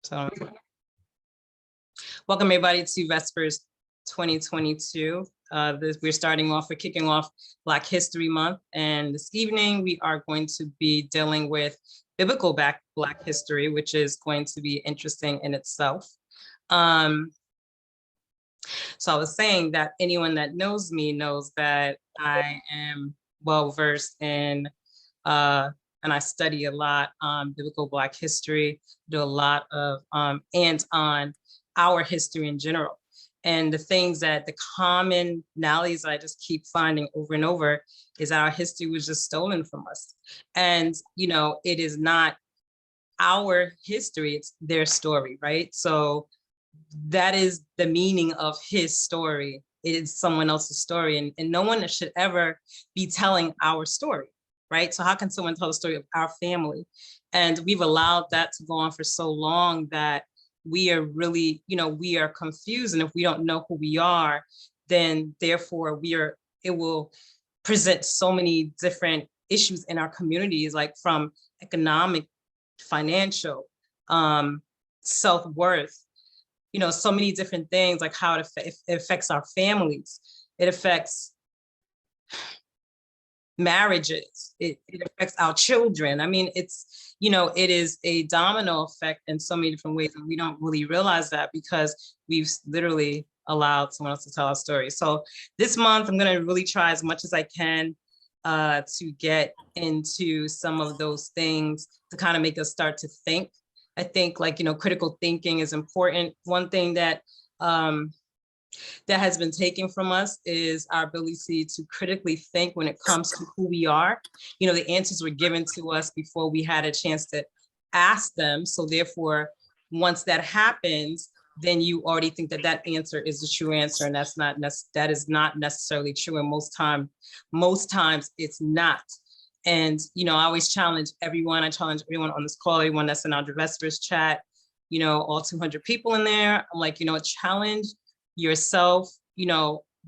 So welcome everybody to Vespers 2022. We're kicking off Black History Month. And this evening we are going to be dealing with biblical Black history, which is going to be interesting in itself. So I was saying that anyone that knows me knows that I am well-versed in and I study a lot on biblical Black history, do a lot of and on our history in general. And the commonalities I just keep finding over and over is that our history was just stolen from us. And, you know, it is not our history, it's their story, right? So that is the meaning of his story. It is someone else's story, and no one should ever be telling our story. Right? So how can someone tell the story of our family? And we've allowed that to go on for so long that we are really, we are confused. And if we don't know who we are, then therefore it will present so many different issues in our communities, like from economic, financial, self-worth, so many different things, like how it affects our families. It affects marriages, it affects our children. I mean, it's, it is a domino effect in so many different ways, and we don't really realize that because we've literally allowed someone else to tell our story. So this month, I'm going to really try as much as I can to get into some of those things to kind of make us start to think. I think, critical thinking is important. One thing that that has been taken from us is our ability to critically think when it comes to who we are. The answers were given to us before we had a chance to ask them. So therefore, once that happens, then you already think that that answer is the true answer, and that is not necessarily true. And most times it's not. And I always challenge everyone. I challenge everyone on this call, everyone that's in our Vespers chat. All 200 people in there. I'm like, challenge yourself,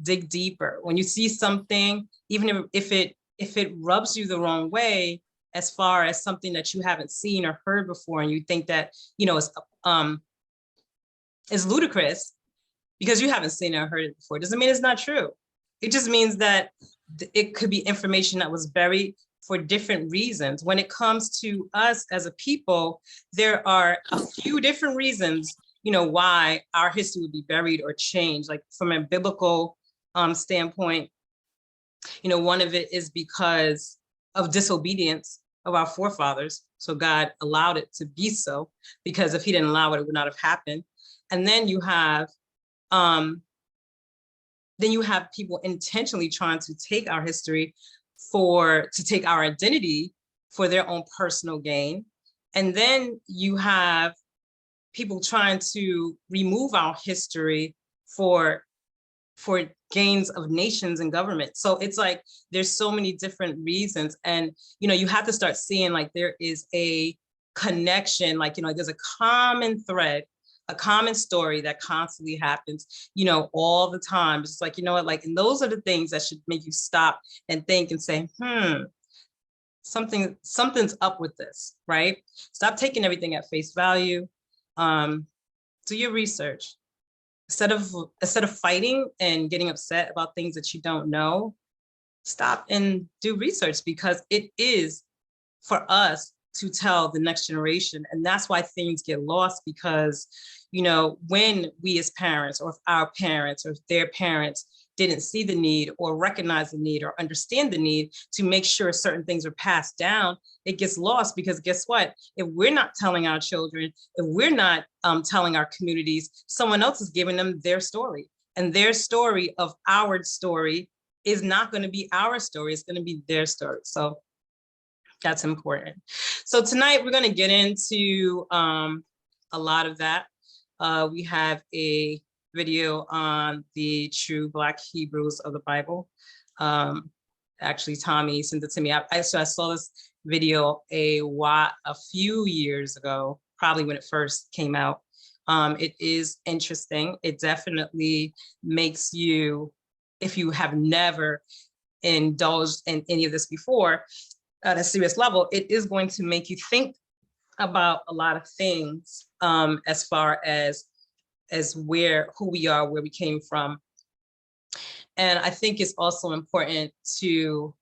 dig deeper. When you see something, even if it rubs you the wrong way, as far as something that you haven't seen or heard before, and you think that, is ludicrous because you haven't seen it or heard it before, doesn't mean it's not true. It just means that it could be information that was buried for different reasons. When it comes to us as a people, there are a few different reasons why our history would be buried or changed. Like from a biblical standpoint, one of it is because of disobedience of our forefathers. So God allowed it to be so, because if he didn't allow it, it would not have happened. And then you have people intentionally trying to take our history to take our identity for their own personal gain. And then you have people trying to remove our history for gains of nations and government. So it's like, there's so many different reasons. And, you have to start seeing like there is a connection, there's a common thread, a common story that constantly happens, all the time. It's like, and those are the things that should make you stop and think and say, something's up with this, right? Stop taking everything at face value. Do your research. Instead of fighting and getting upset about things that you don't know, stop and do research, because it is for us to tell the next generation. And that's why things get lost, because, when we as parents, or if our parents or if their parents didn't see the need or recognize the need or understand the need to make sure certain things are passed down, it gets lost. Because guess what? If we're not telling our children, if we're not telling our communities, someone else is giving them their story. And their story of our story is not going to be our story. It's going to be their story. So that's important. So tonight we're going to get into a lot of that. We have a video on the true Black Hebrews of the Bible. Actually, Tommy sent it to me. I saw this video a few years ago, probably when it first came out. It is interesting. It definitely makes you, if you have never indulged in any of this before at a serious level, it is going to make you think about a lot of things as far as who we are, where we came from. And I think it's also important to,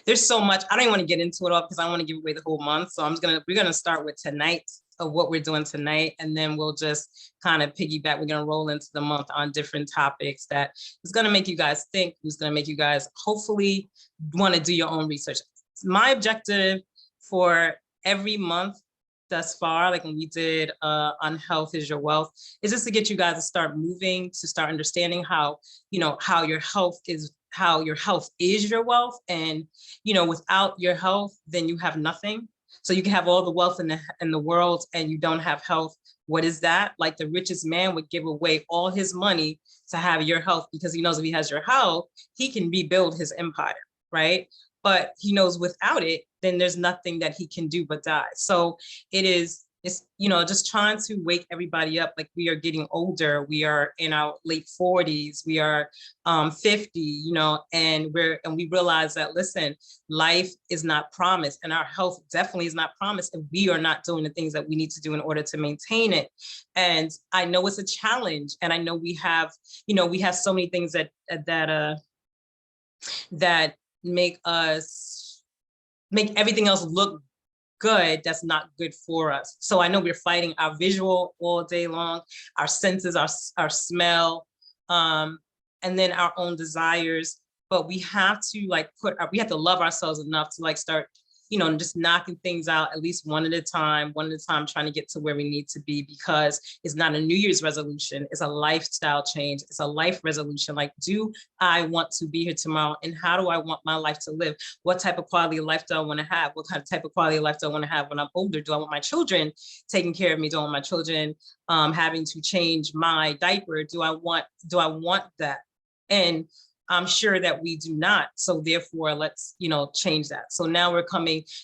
there's so much, I don't even want to get into it all because I don't want to give away the whole month. So we're gonna start with tonight, of what we're doing tonight, and then we'll just kind of piggyback. We're gonna roll into the month on different topics that is gonna make you guys think, who's gonna make you guys hopefully want to do your own research. My objective for every month thus far, like when we did on health is your wealth, is just to get you guys to start moving, to start understanding how, how your health is your wealth. And, without your health, then you have nothing. So you can have all the wealth in the world and you don't have health. What is that? Like the richest man would give away all his money to have your health, because he knows if he has your health, he can rebuild his empire, right? But he knows without it, then there's nothing that he can do but die. So it's just trying to wake everybody up. Like, we are getting older. We are in our late 40s. We are 50, and we realize that, listen, life is not promised, and our health definitely is not promised if we are not doing the things that we need to do in order to maintain it. And I know it's a challenge, and I know we have so many things that make everything else look good that's not good for us. So I know we're fighting our visual all day long, our senses, our smell, and then our own desires. But we have to we have to love ourselves enough to start, just knocking things out at least one at a time, trying to get to where we need to be, because it's not a New Year's resolution. It's a lifestyle change. It's a life resolution. Like, do I want to be here tomorrow? And how do I want my life to live? What type of quality of life do I want to have? What kind of type of quality of life do I want to have when I'm older? Do I want my children taking care of me? Do I want my children having to change my diaper? Do I want that? And I'm sure that we do not. So therefore, let's, change that. So now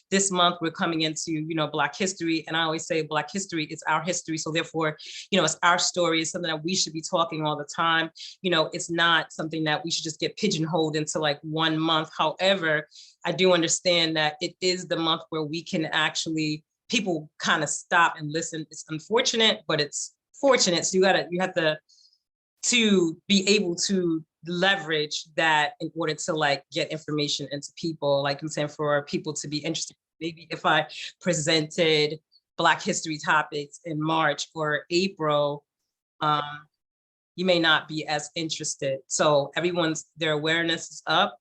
this month, we're coming into, Black history. And I always say Black history is our history. So therefore, it's our story. It's something that we should be talking all the time. It's not something that we should just get pigeonholed into like one month. However, I do understand that it is the month where we can actually, people kind of stop and listen. It's unfortunate, but it's fortunate. So you have to be able to leverage that in order to get information into people, like I'm saying, for people to be interested. Maybe if I presented Black history topics in March or April, you may not be as interested. So their awareness is up.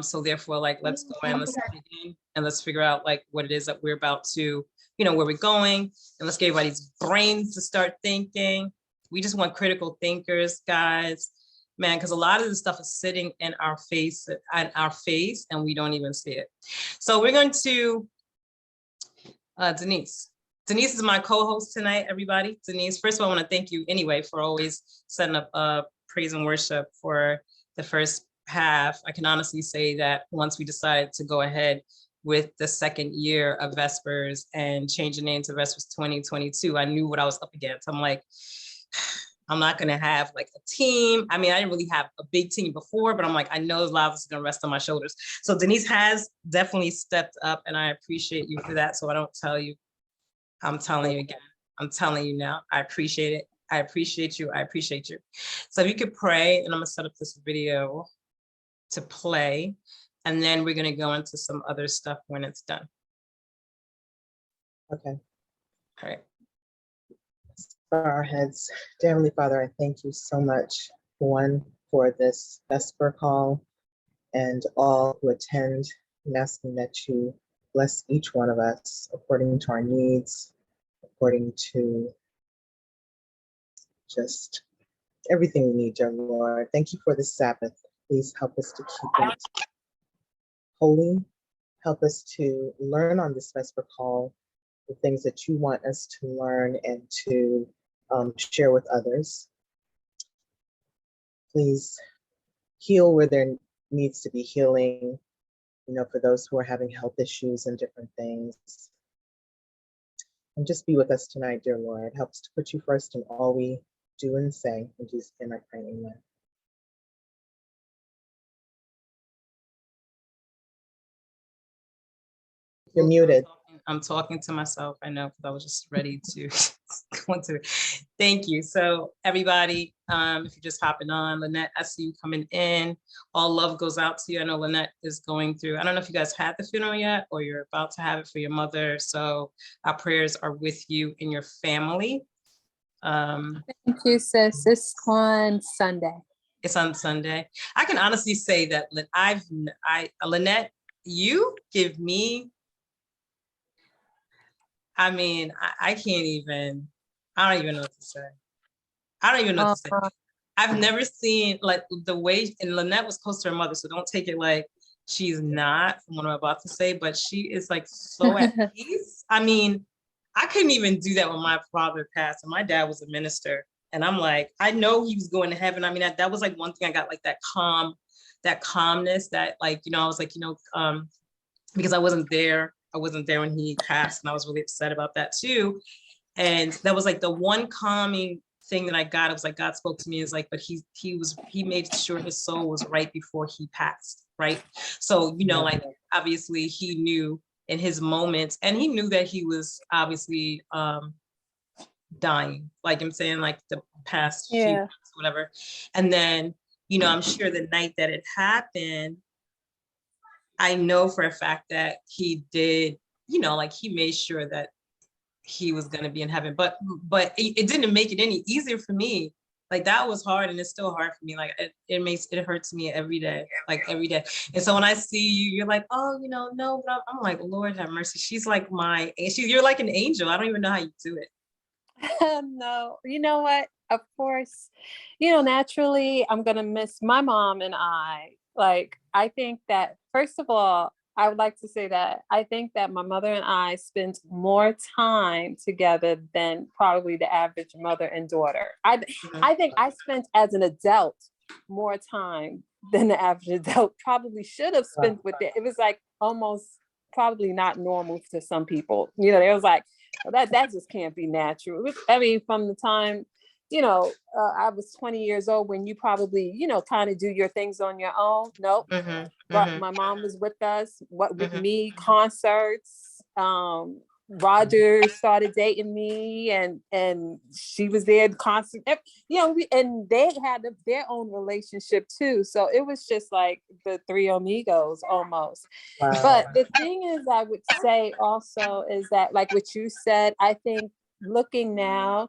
So therefore, let's go and let's begin and let's figure out what it is that we're about to, where we're going, and let's get everybody's brains to start thinking. We just want critical thinkers, guys, man, because a lot of this stuff is sitting in our face, and we don't even see it. So we're going to Denise. Denise is my co-host tonight, everybody. Denise, first of all, I want to thank you anyway for always setting up praise and worship for the first half. I can honestly say that once we decided to go ahead with the second year of Vespers and change the name to Vespers 2022, I knew what I was up against. I'm like, I'm not going to have a team. I mean, I didn't really have a big team before, but I'm like, I know a lot of this is going to rest on my shoulders. So Denise has definitely stepped up, and I appreciate you for that. So I don't tell you, I'm telling you again. I'm telling you now, I appreciate it. I appreciate you. I appreciate you. So if you could pray, and I'm going to set up this video to play, and then we're going to go into some other stuff when it's done. Okay. All right. For our heads, dear Heavenly Father, I thank you so much, one, for this Vesper call and all who attend, and asking that you bless each one of us according to our needs, according to just everything we need, dear Lord. Thank you for this Sabbath. Please help us to keep it holy. Help us to learn on this Vesper call the things that you want us to learn and to share with others. Please heal where there needs to be healing, for those who are having health issues and different things. And just be with us tonight, dear Lord. Help us to put you first in all we do and say. In Jesus' name I pray, amen. You're muted. I'm talking to myself. I know, because I was just ready to go into it. Thank you. So everybody, if you're just hopping on, Lynette, I see you coming in. All love goes out to you. I know Lynette is going through, I don't know if you guys had the funeral yet or you're about to have it for your mother. So our prayers are with you and your family. Thank you, sis. It's on Sunday. It's on Sunday. I can honestly say that Lynette, you give me, I mean, I can't even, I don't even know what to say. I don't even know what to say. I've never seen like the way, and Lynette was close to her mother, so don't take it like she's not from what I'm about to say, but she is like so at peace. I mean, I couldn't even do that when my father passed, and my dad was a minister. And I'm like, I know he was going to heaven. I mean, that was like one thing I got, like that calmness that like, I was like, because I wasn't there. I wasn't there when he passed, and I was really upset about that too. And that was like the one calming thing that I got. It was like God spoke to me, is like, but he made sure his soul was right before he passed, right? So, like obviously he knew in his moments, and he knew that he was obviously dying, like I'm saying, like the past few months, whatever. And then, I'm sure the night that it happened, I know for a fact that he did, like he made sure that he was going to be in heaven, but it didn't make it any easier for me. Like that was hard, and it's still hard for me. Like it hurts me every day, like every day. And so when I see you, you're like, oh, no, but I'm like, Lord have mercy. She's like you're like an angel. I don't even know how you do it. No, you know what? Of course, naturally, I'm going to miss my mom and I. Like, I think that, first of all, I would like to say that I think that my mother and I spent more time together than probably the average mother and daughter. I think I spent as an adult more time than the average adult probably should have spent with it. It was like almost probably not normal to some people. It was like, well, that just can't be natural. I mean, from the time, I was 20 years old when you probably, kind of do your things on your own. Nope. But my mom was with us, with me, concerts. Roger started dating me, and she was there in concert. And they had their own relationship too. So it was just like the three amigos almost. Wow. But the thing is, I would say also is that, like what you said, I think looking now,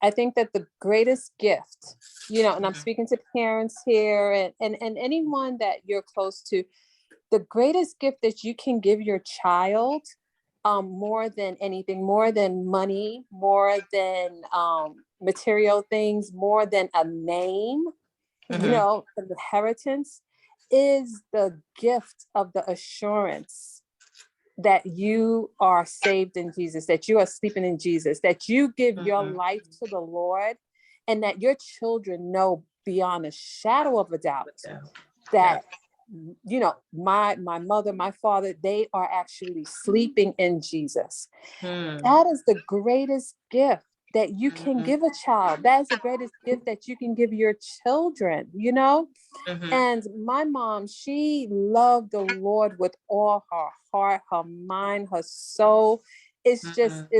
I think that the greatest gift, and I'm speaking to parents here and anyone that you're close to, the greatest gift that you can give your child, more than anything, more than money, more than material things, more than a name, an inheritance, is the gift of the assurance that you are saved in Jesus, that you are sleeping in Jesus, that you give your life to the Lord, and that your children know beyond a shadow of a doubt that, my mother, my father, they are actually sleeping in Jesus. That is the greatest gift that you can give a child. That is the greatest gift that you can give your children, And my mom, she loved the Lord with all her heart, her mind, her soul. It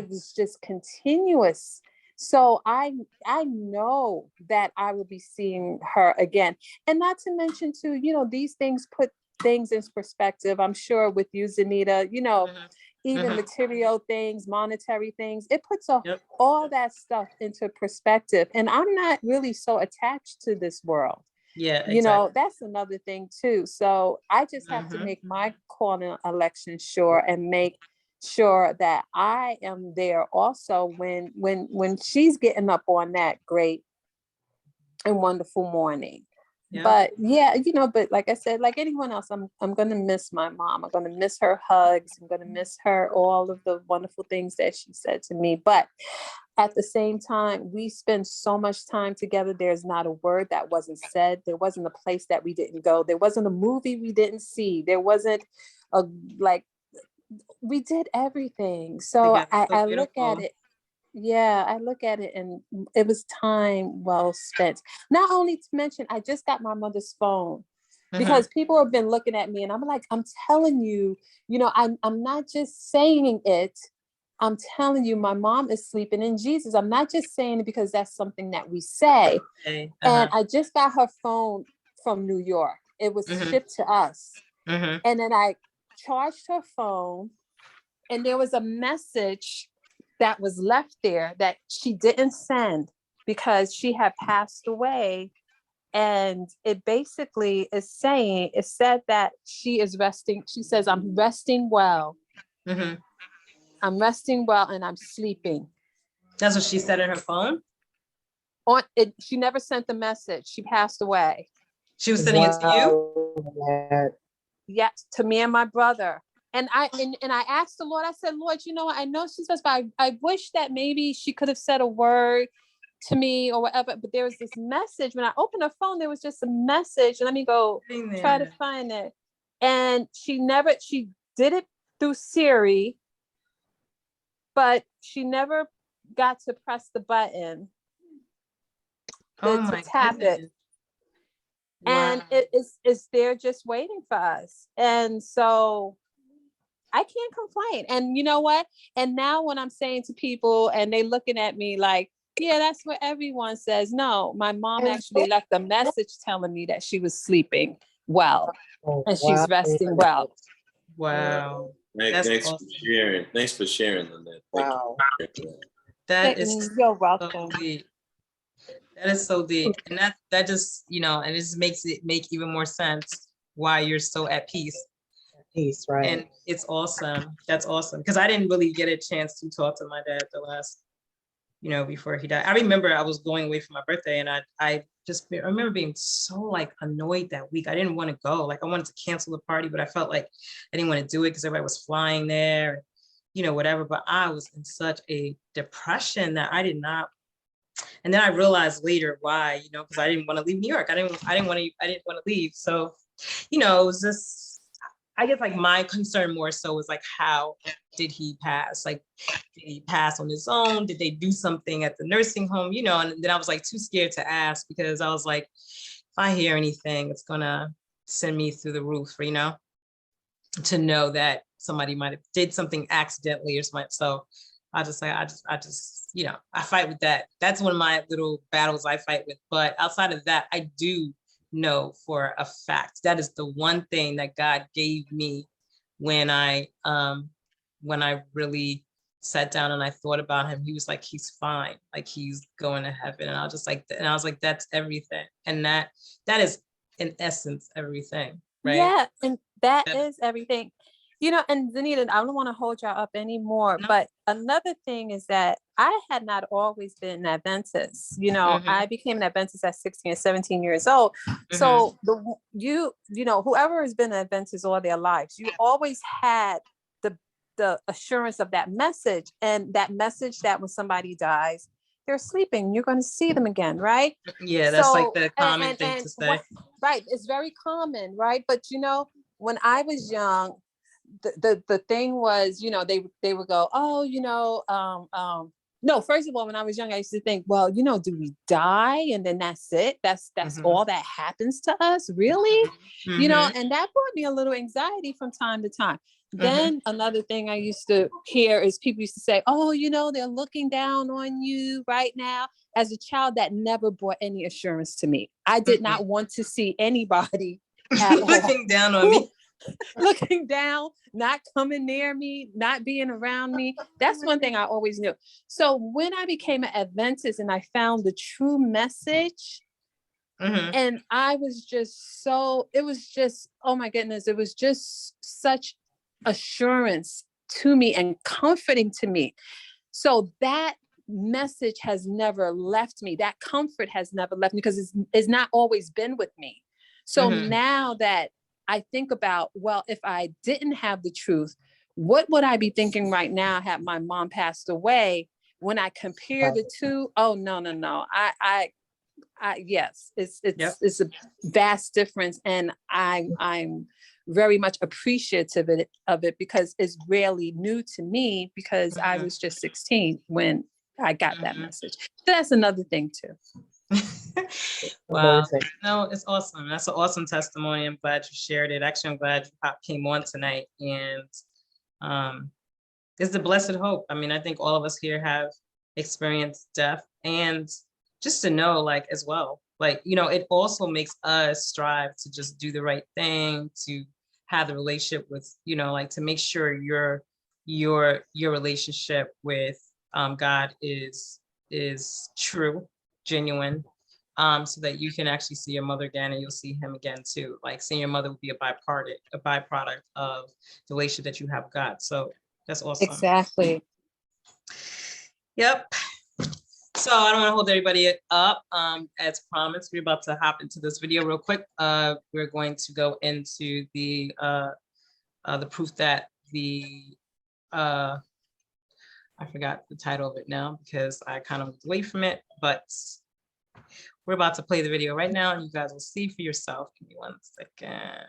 was just continuous. So I know that I will be seeing her again. And not to mention too, these things put things in perspective. I'm sure with you, Zaneta, even material things, monetary things, it puts all that stuff into perspective. And I'm not really so attached to this world. Yeah, exactly. That's another thing too. So I just have to make my call and election sure, and make sure that I am there also when she's getting up on that great and wonderful morning. Yeah. But but like I said, like anyone else, I'm gonna miss my mom. I'm gonna miss her hugs. I'm gonna miss her, all of the wonderful things that she said to me. But at the same time, we spend so much time together. There's not a word that wasn't said. There wasn't a place that we didn't go. There wasn't a movie we didn't see. There wasn't we did everything. So I look at it. Yeah, I look at it, and it was time well spent. Not only to mention, I just got my mother's phone. because people have been looking at me and I'm like, I'm telling you, I'm not just saying it. I'm telling you, my mom is sleeping in Jesus. I'm not just saying it because that's something that we say. Okay. And I just got her phone from New York. It was shipped to us. And then I charged her phone, and there was a message that was left there that she didn't send because she had passed away. And it basically is saying, it said that she is resting. She says, I'm resting well. I'm resting well and I'm sleeping. That's what she said in her phone? On it, she never sent the message. She passed away. She was sending it to you? Yes, to me and my brother. And I asked the Lord, I said, Lord, I know she says, but I wish that maybe she could have said a word to me or whatever. But there was this message. When I opened her phone, there was just a message. And let me go try to find it. And she did it through Siri, but she never got to press the button to tap it. And it's there just waiting for us. And so I can't complain. And you know what? And now when I'm saying to people and they looking at me like, yeah, that's what everyone says. No, my mom actually left a message telling me that she was sleeping well and she's resting well. Wow. Thanks awesome. For sharing. Thanks for sharing, Zaneta. Wow. That is you're welcome. So deep. That is so deep. And that just, and it just makes it make even more sense why you're so at peace. Peace, right. And it's awesome. That's awesome. Because I didn't really get a chance to talk to my dad the last, before he died. I remember I was going away for my birthday and I remember being so like annoyed that week. I didn't want to go. Like I wanted to cancel the party, but I felt like I didn't want to do it because everybody was flying there, whatever. But I was in such a depression that I did not. And then I realized later why, because I didn't want to leave New York. I didn't want to leave. So, it was just, I guess like my concern more so was like, how did he pass? Like, did he pass on his own? Did they do something at the nursing home? And then I was like too scared to ask because I was like, if I hear anything, it's gonna send me through the roof, to know that somebody might have did something accidentally or something. So I just, I fight with that. That's one of my little battles I fight with. But outside of that, I do know for a fact that is the one thing that God gave me when I really sat down and I thought about him. He was like, he's fine, like he's going to heaven. And I was just like, and I was like, that's everything. And that is in essence everything, right? Yeah, and that is everything. And Zaneta, I don't want to hold y'all up anymore, but another thing is that I had not always been an Adventist. I became an Adventist at 16 or 17 years old. So whoever has been an Adventist all their lives, you always had the assurance of that message, and that message that when somebody dies, they're sleeping, you're going to see them again, right? Yeah, that's like the common thing to say. Right, it's very common, right? But when I was young, the thing was, they would go, oh, no, first of all, when I was young, I used to think, well, do we die and then that's it? That's all that happens to us, really? And that brought me a little anxiety from time to time. Then another thing I used to hear is people used to say, oh, they're looking down on you right now. As a child, that never brought any assurance to me. I did not want to see anybody looking down on me. Looking down, not coming near me, not being around me. That's one thing I always knew. So when I became an Adventist and I found the true message, and I was just it was just, oh my goodness, it was just such assurance to me and comforting to me. So that message has never left me. That comfort has never left me because it's not always been with me. So now that I think about, well, if I didn't have the truth, what would I be thinking right now had my mom passed away? When I compare the two, oh, no. Yes, it's a vast difference. And I'm very much appreciative of it because it's really new to me because I was just 16 when I got that message. So that's another thing too. Wow. No, it's awesome. That's an awesome testimony. I'm glad you shared it. Actually, I'm glad you came on tonight. And it's the blessed hope. I mean, I think all of us here have experienced death, and just to know, like, as well, like, you know, it also makes us strive to just do the right thing, to have the relationship with, you know, like, to make sure your relationship with God is true, genuine, so that you can actually see your mother again, and you'll see him again too. Like, seeing your mother would be a byproduct of the relationship that you have with God. So that's awesome. Exactly. Yep. So I don't want to hold everybody up. As promised, we're about to hop into this video real quick. We're going to go into the proof that I forgot the title of it now because I kind of moved away from it, but we're about to play the video right now, and you guys will see for yourself. Give me 1 second.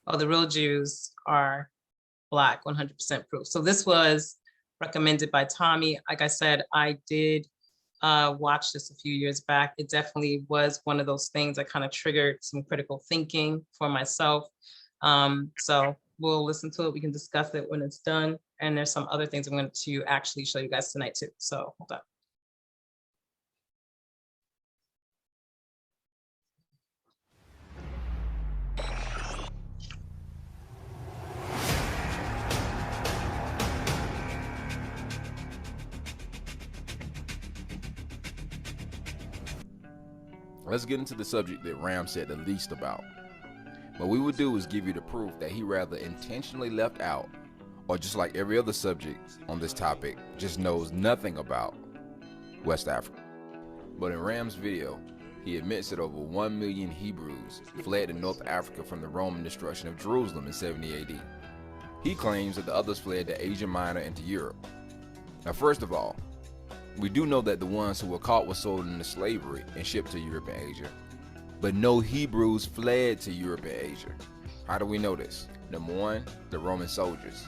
Oh, the real Jews are Black, 100% proof. So this was recommended by Tommy. Like I said, I did watch this a few years back. It definitely was one of those things that kind of triggered some critical thinking for myself. So we'll listen to it. We can discuss it when it's done. And there's some other things I'm going to actually show you guys tonight too. So hold on. Let's get into the subject that Ram said the least about. What we would do is give you the proof that he rather intentionally left out, or just like every other subject on this topic, just knows nothing about West Africa. But in Ram's video, he admits that over 1 million Hebrews fled to North Africa from the Roman destruction of Jerusalem in 70 AD. He claims that the others fled to Asia Minor and to Europe. Now, first of all, we do know that the ones who were caught were sold into slavery and shipped to Europe and Asia. But no Hebrews fled to Europe and Asia. How do we know this? Number one, the Roman soldiers.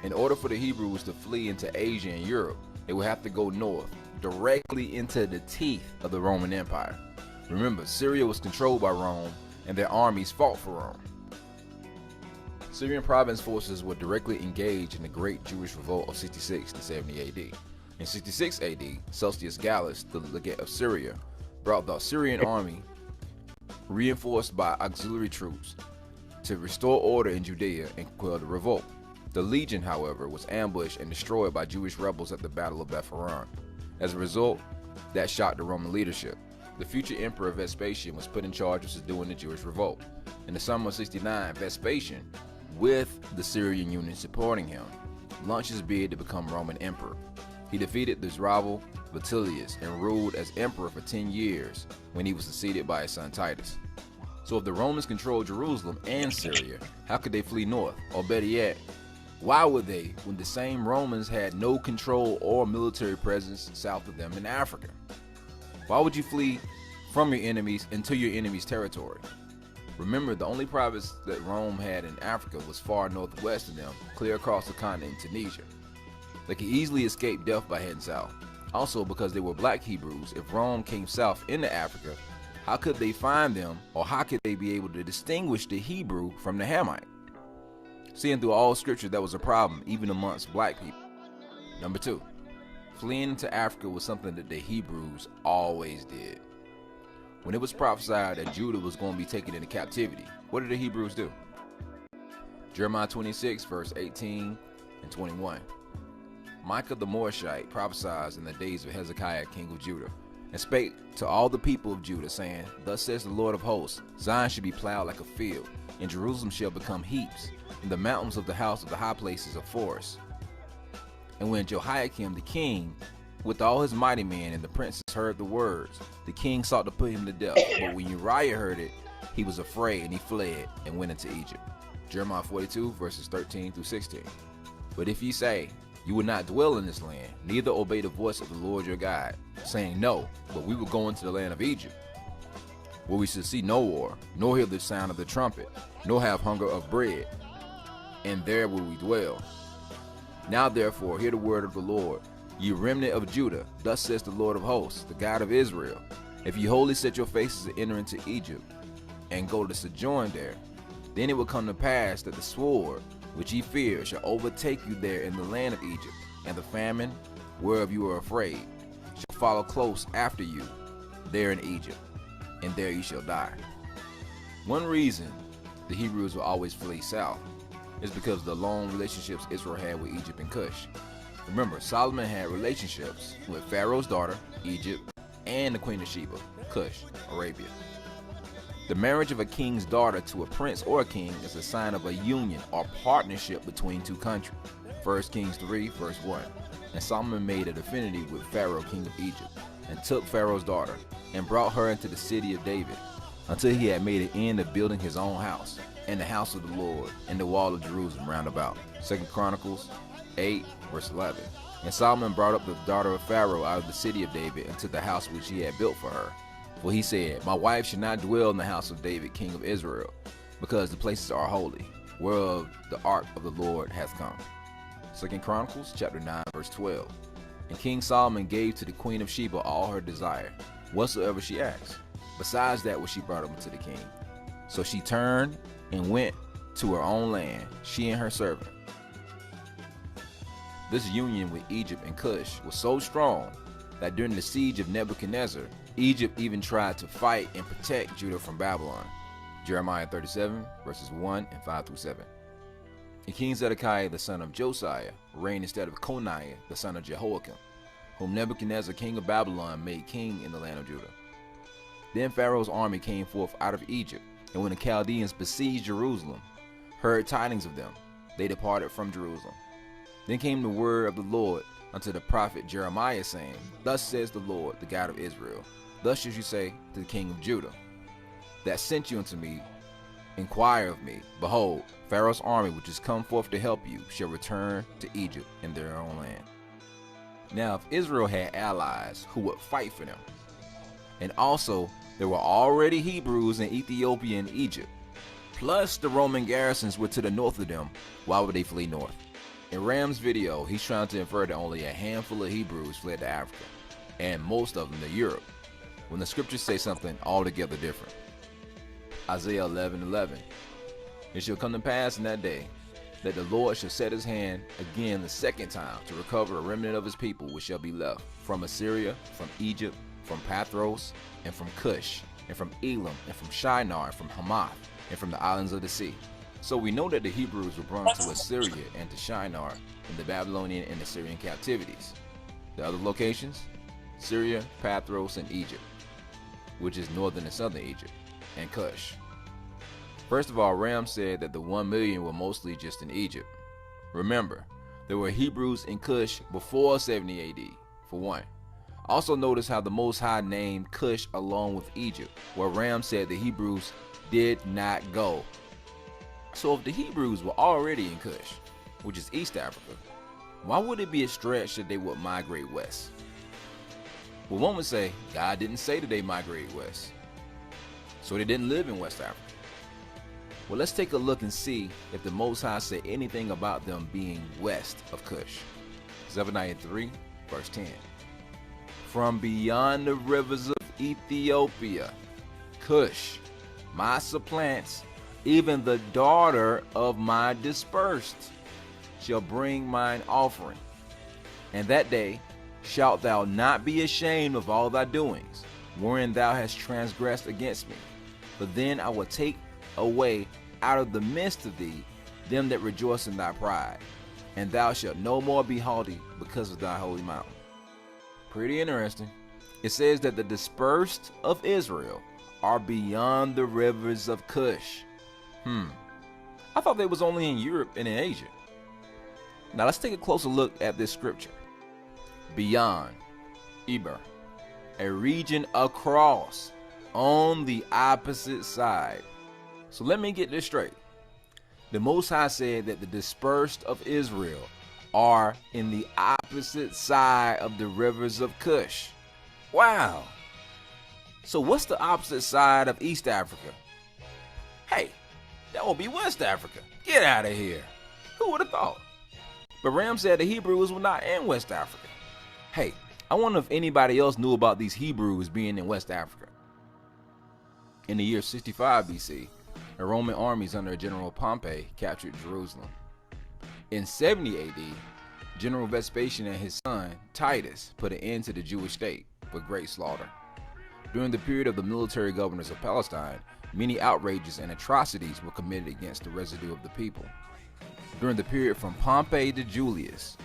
In order for the Hebrews to flee into Asia and Europe, they would have to go north, directly into the teeth of the Roman Empire. Remember, Syria was controlled by Rome, and their armies fought for Rome. Syrian province forces were directly engaged in the Great Jewish Revolt of 66 to 70 AD. In 66 AD, Celsius Gallus, the legate of Syria, brought the Syrian army, reinforced by auxiliary troops, to restore order in Judea and quell the revolt. The legion, however, was ambushed and destroyed by Jewish rebels at the Battle of Vespers. As a result, that shocked the Roman leadership. The future emperor Vespasian was put in charge of subduing the Jewish revolt. In the summer of 69, Vespasian, with the Syrian unit supporting him, launched his bid to become Roman emperor. He defeated his rival Vitellius and ruled as emperor for 10 years when he was succeeded by his son Titus. So if the Romans controlled Jerusalem and Syria, how could they flee north? Or better yet, why would they when the same Romans had no control or military presence south of them in Africa? Why would you flee from your enemies into your enemy's territory? Remember, the only province that Rome had in Africa was far northwest of them, clear across the continent in Tunisia. They could easily escape death by heading south. Also, because they were Black Hebrews, if Rome came south into Africa, how could they find them, or how could they be able to distinguish the Hebrew from the Hamite? Seeing through all scripture, that was a problem, even amongst Black people. Number two, fleeing to Africa was something that the Hebrews always did. When it was prophesied that Judah was going to be taken into captivity, what did the Hebrews do? Jeremiah 26, verse 18 and 21. Micah the Morashite prophesied in the days of Hezekiah, king of Judah, and spake to all the people of Judah, saying, Thus says the Lord of hosts, Zion shall be plowed like a field, and Jerusalem shall become heaps, and the mountains of the house of the high places a forest. And when Jehoiakim the king, with all his mighty men and the princes heard the words, the king sought to put him to death. But when Uriah heard it, he was afraid, and he fled and went into Egypt. Jeremiah 42, verses 13 through 16. But if ye say, You will not dwell in this land, neither obey the voice of the Lord your God, saying, No, but we will go into the land of Egypt, where we shall see no war, nor hear the sound of the trumpet, nor have hunger of bread, and there will we dwell. Now therefore hear the word of the Lord, ye remnant of Judah. Thus says the Lord of hosts, the God of Israel, If you wholly set your faces to enter into Egypt and go to sojourn there, then it will come to pass that the sword which ye fear shall overtake you there in the land of Egypt, and the famine whereof you are afraid shall follow close after you there in Egypt, and there you shall die. One reason the Hebrews will always flee south is because of the long relationships Israel had with Egypt and Cush. Remember, Solomon had relationships with Pharaoh's daughter, Egypt, and the Queen of Sheba, Cush, Arabia. The marriage of a king's daughter to a prince or a king is a sign of a union or partnership between two countries. 1 Kings 3, verse 1. And Solomon made a affinity with Pharaoh, king of Egypt, and took Pharaoh's daughter, and brought her into the city of David, until he had made an end of building his own house, and the house of the Lord, and the wall of Jerusalem round about. 2 Chronicles 8, verse 11. And Solomon brought up the daughter of Pharaoh out of the city of David into the house which he had built for her. For he said, My wife should not dwell in the house of David, king of Israel, because the places are holy, whereof the ark of the Lord hath come. 2 Chronicles chapter 9, verse 12. And King Solomon gave to the queen of Sheba all her desire, whatsoever she asked, besides that which she brought up unto the king. So she turned and went to her own land, she and her servant. This union with Egypt and Cush was so strong that during the siege of Nebuchadnezzar, Egypt even tried to fight and protect Judah from Babylon. Jeremiah 37, verses 1 and 5 through 7. And King Zedekiah the son of Josiah reigned instead of Coniah the son of Jehoiakim, whom Nebuchadnezzar king of Babylon made king in the land of Judah. Then Pharaoh's army came forth out of Egypt, and when the Chaldeans besieged Jerusalem, heard tidings of them, they departed from Jerusalem. Then came the word of the Lord unto the prophet Jeremiah, saying, Thus says the Lord, the God of Israel, thus should you say to the king of Judah, that sent you unto me, inquire of me. Behold, Pharaoh's army which is come forth to help you shall return to Egypt in their own land. Now if Israel had allies who would fight for them, and also there were already Hebrews in Ethiopia and Egypt, plus the Roman garrisons were to the north of them, why would they flee north? In Ram's video, he's trying to infer that only a handful of Hebrews fled to Africa, and most of them to Europe, when the scriptures say something altogether different. Isaiah 11:11. It shall come to pass in that day that the Lord shall set his hand again the second time to recover a remnant of his people which shall be left from Assyria, from Egypt, from Pathros, and from Cush, and from Elam, and from Shinar, and from Hamath, and from the islands of the sea. So we know that the Hebrews were brought to Assyria and to Shinar in the Babylonian and Assyrian captivities. The other locations? Syria, Pathros, and Egypt, which is northern and southern Egypt, and Cush. First of all, Ram said that the 1 million were mostly just in Egypt. Remember, there were Hebrews in Cush before 70 AD, for one. Also notice how the Most High named Cush along with Egypt, where Ram said the Hebrews did not go. So if the Hebrews were already in Cush, which is East Africa, why would it be a stretch that they would migrate west? Well, one would say God didn't say that they migrated west, so they didn't live in West Africa. Well, let's take a look and see if the Most High said anything about them being west of Cush. Zephaniah 3, verse 10. From beyond the rivers of Ethiopia, Cush, my supplants, even the daughter of my dispersed, shall bring mine offering. And that day shalt thou not be ashamed of all thy doings, wherein thou hast transgressed against me. But then I will take away out of the midst of thee them that rejoice in thy pride, and thou shalt no more be haughty because of thy holy mountain. Pretty interesting. It says that the dispersed of Israel are beyond the rivers of Cush. I thought they was only in Europe and in Asia. Now let's take a closer look at this scripture. Beyond, Eber, a region across, on the opposite side. So let me get this straight. The Most High said that the dispersed of Israel are in the opposite side of the rivers of Cush. Wow. So what's the opposite side of East Africa? Hey, that would be West Africa. Get out of here. Who would have thought? But Ram said the Hebrews were not in West Africa. Hey, I wonder if anybody else knew about these Hebrews being in West Africa. In the year 65 BC, the Roman armies under General Pompey captured Jerusalem. In 70 AD, General Vespers and his son Titus put an end to the Jewish state with great slaughter. During the period of the military governors of Palestine, many outrages and atrocities were committed against the residue of the people. During the period from Pompey to Julius,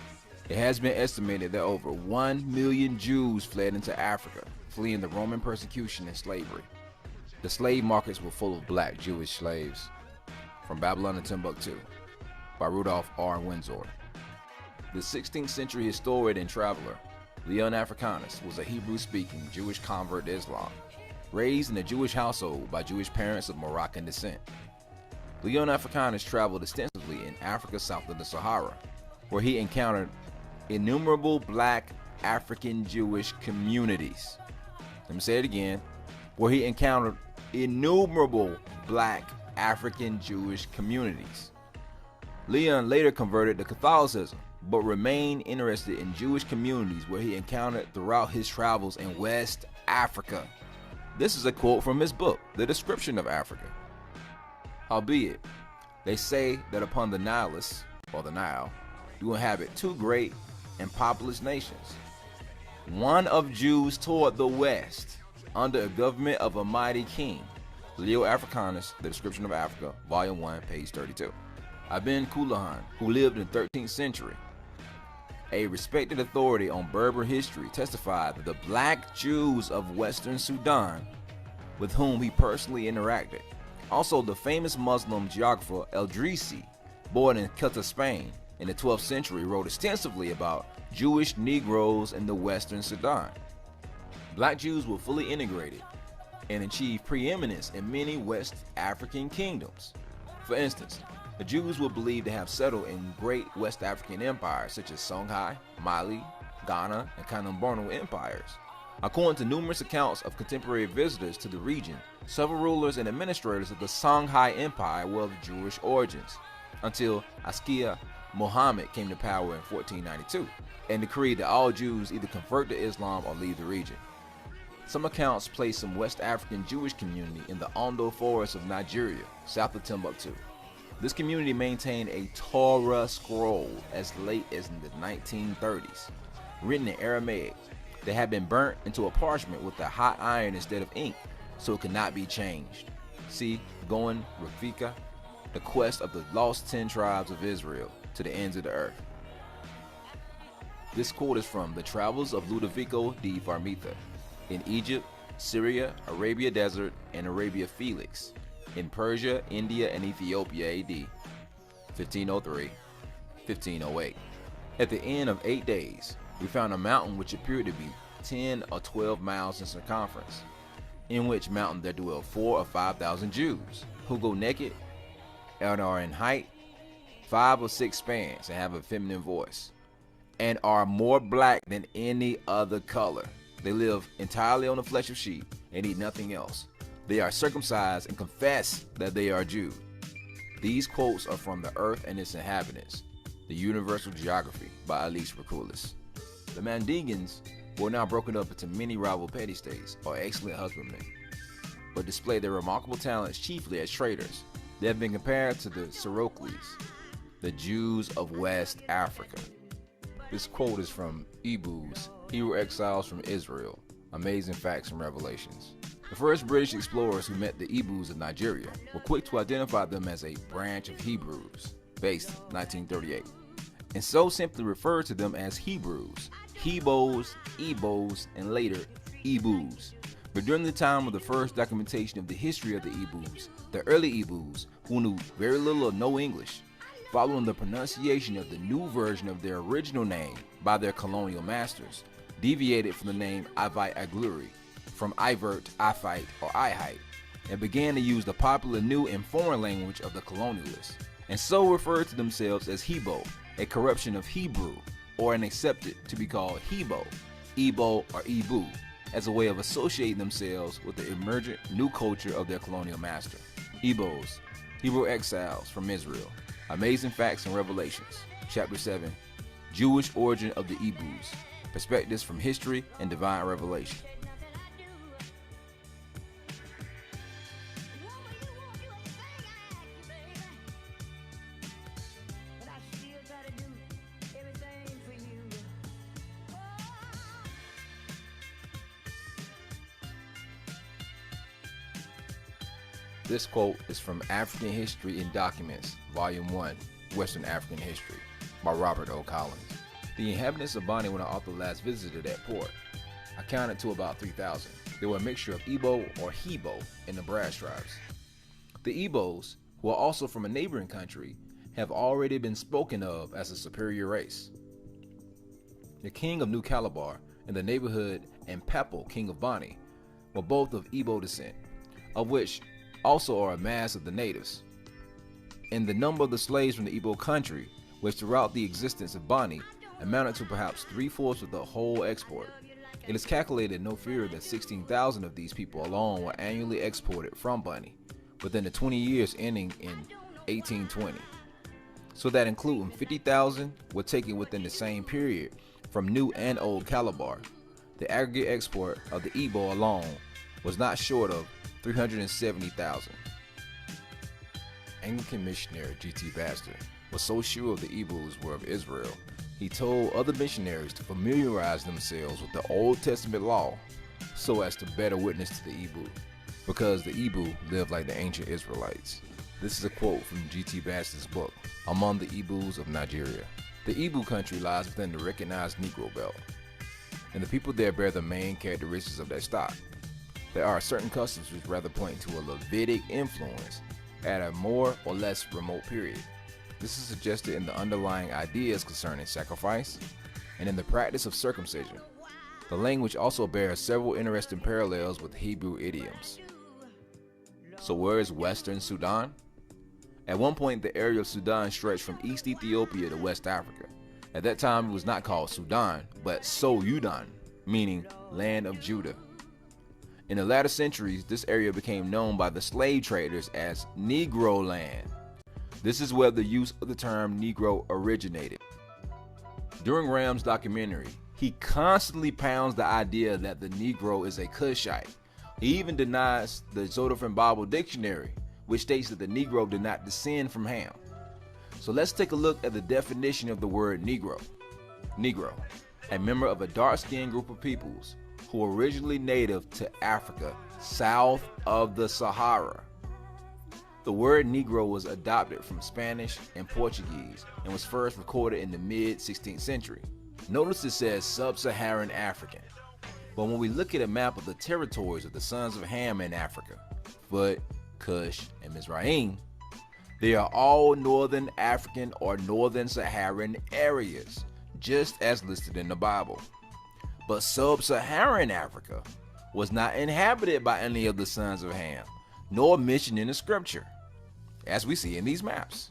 it has been estimated that over 1 million Jews fled into Africa, fleeing the Roman persecution and slavery. The slave markets were full of black Jewish slaves. From Babylon to Timbuktu, by Rudolph R. Windsor. The 16th century historian and traveler, Leon Africanus, was a Hebrew-speaking Jewish convert to Islam, raised in a Jewish household by Jewish parents of Moroccan descent. Leon Africanus traveled extensively in Africa south of the Sahara, where he encountered innumerable black African Jewish communities. Let me say it again. Where he encountered innumerable black African Jewish communities. Leon later converted to Catholicism, but remained interested in Jewish communities where he encountered throughout his travels in West Africa. This is a quote from his book, The Description of Africa. Howbeit, they say that upon the Nilus, or the Nile, do inhabit two great and populous nations, one of Jews toward the west, under a government of a mighty king. Leo Africanus, The Description of Africa, Volume 1, page 32. Ibn Kulahan, who lived in the 13th century, a respected authority on Berber history, testified that the black Jews of Western Sudan, with whom he personally interacted. Also, the famous Muslim geographer El-Drisi, born in Ceuta, Spain, in the 12th century, wrote extensively about Jewish Negroes in the Western Sudan. Black Jews were fully integrated and achieved preeminence in many West African kingdoms. For instance, the Jews were believed to have settled in great West African empires such as Songhai, Mali, Ghana, and Kanem-Borno empires. According to numerous accounts of contemporary visitors to the region, several rulers and administrators of the Songhai Empire were of Jewish origins, until Askia Muhammad came to power in 1492 and decreed that all Jews either convert to Islam or leave the region. Some accounts place some West African Jewish community in the Ondo Forest of Nigeria, south of Timbuktu. This community maintained a Torah scroll as late as in the 1930s, written in Aramaic, that had been burnt into a parchment with a hot iron instead of ink, so it could not be changed. See, Goen Rafika, the quest of the lost 10 tribes of Israel to the ends of the earth. This quote is from The Travels of Ludovico di Farmita, in Egypt, Syria, Arabia Desert, and Arabia Felix, in Persia, India, and Ethiopia AD, 1503, 1508. At the end of 8 days, we found a mountain which appeared to be 10 or 12 miles in circumference, in which mountain there dwell 4,000 or 5,000 Jews, who go naked and are in height 5 or 6 spans and have a feminine voice, and are more black than any other color. They live entirely on the flesh of sheep and eat nothing else. They are circumcised and confess that they are Jews. These quotes are from The Earth and Its Inhabitants, The Universal Geography by Alice Reculis. The Mandingans were now broken up into many rival petty states, or excellent husbandmen, but display their remarkable talents chiefly as traders. They have been compared to the Sorokles, the Jews of West Africa. This quote is from Eboo's Hebrew Exiles from Israel, Amazing Facts and Revelations. The first British explorers who met the Eboo's of Nigeria were quick to identify them as a branch of Hebrews, based 1938, and so simply referred to them as Hebrews, Hebos, Ebos, and later Eboo's. But during the time of the first documentation of the history of the Eboo's, the early Eboo's, who knew very little or no English, following the pronunciation of the new version of their original name by their colonial masters, deviated from the name Ivite Agluri, from Ivert, Iphite, or Ihite, and began to use the popular new and foreign language of the colonialists, and so referred to themselves as Hebo, a corruption of Hebrew, or an accepted to be called Hebo, Ebo, or Ebu, as a way of associating themselves with the emergent new culture of their colonial master. Ebos, Hebrew exiles from Israel, Amazing Facts and Revelations, Chapter 7, Jewish Origin of the Ebus, perspectives from history and divine revelation. This quote is from African History in Documents, Volume 1, Western African History, by Robert O. Collins. The inhabitants of Bonny when the author last visited that port, I counted to about 3,000. They were a mixture of Igbo or Hebo and the Brass tribes. The Igbos, who are also from a neighboring country, have already been spoken of as a superior race. The king of New Calabar and the neighborhood and Papal, king of Bonny, were both of Igbo descent, of which also are a mass of the natives. And the number of the slaves from the Igbo country, which throughout the existence of Bonny amounted to perhaps 3/4 of the whole export. It is calculated no fewer than 16,000 of these people alone were annually exported from Bonny within the 20 years ending in 1820. So that including 50,000 were taken within the same period from New and Old Calabar. The aggregate export of the Igbo alone was not short of 370,000. Anglican missionary G.T. Baxter was so sure of the Igbos were of Israel, he told other missionaries to familiarize themselves with the Old Testament law so as to better witness to the Igbo, because the Igbo lived like the ancient Israelites. This is a quote from G.T. Baxter's book, Among the Igbos of Nigeria. The Igbo country lies within the recognized Negro Belt, and the people there bear the main characteristics of their stock. There are certain customs which rather point to a Levitic influence at a more or less remote period. This is suggested in the underlying ideas concerning sacrifice and in the practice of circumcision. The language also bears several interesting parallels with Hebrew idioms. So where is Western Sudan? At one point, the area of Sudan stretched from East Ethiopia to West Africa. At that time, it was not called Sudan, but Soudan, meaning land of Judah. In the latter centuries, this area became known by the slave traders as Negro land. This is where the use of the term Negro originated. During Ram's documentary, he constantly pounds the idea that the Negro is a Cushite. He even denies the Zophim Bible Dictionary, which states that the Negro did not descend from Ham. So let's take a look at the definition of the word Negro. Negro, a member of a dark-skinned group of peoples who were originally native to Africa, south of the Sahara. The word Negro was adopted from Spanish and Portuguese and was first recorded in the mid-16th century. Notice it says Sub-Saharan African. But when we look at a map of the territories of the sons of Ham in Africa, Phut, Cush, and Mizraim, they are all Northern African or Northern Saharan areas, just as listed in the Bible. But Sub-Saharan Africa was not inhabited by any of the sons of Ham, nor mentioned in the scripture, as we see in these maps.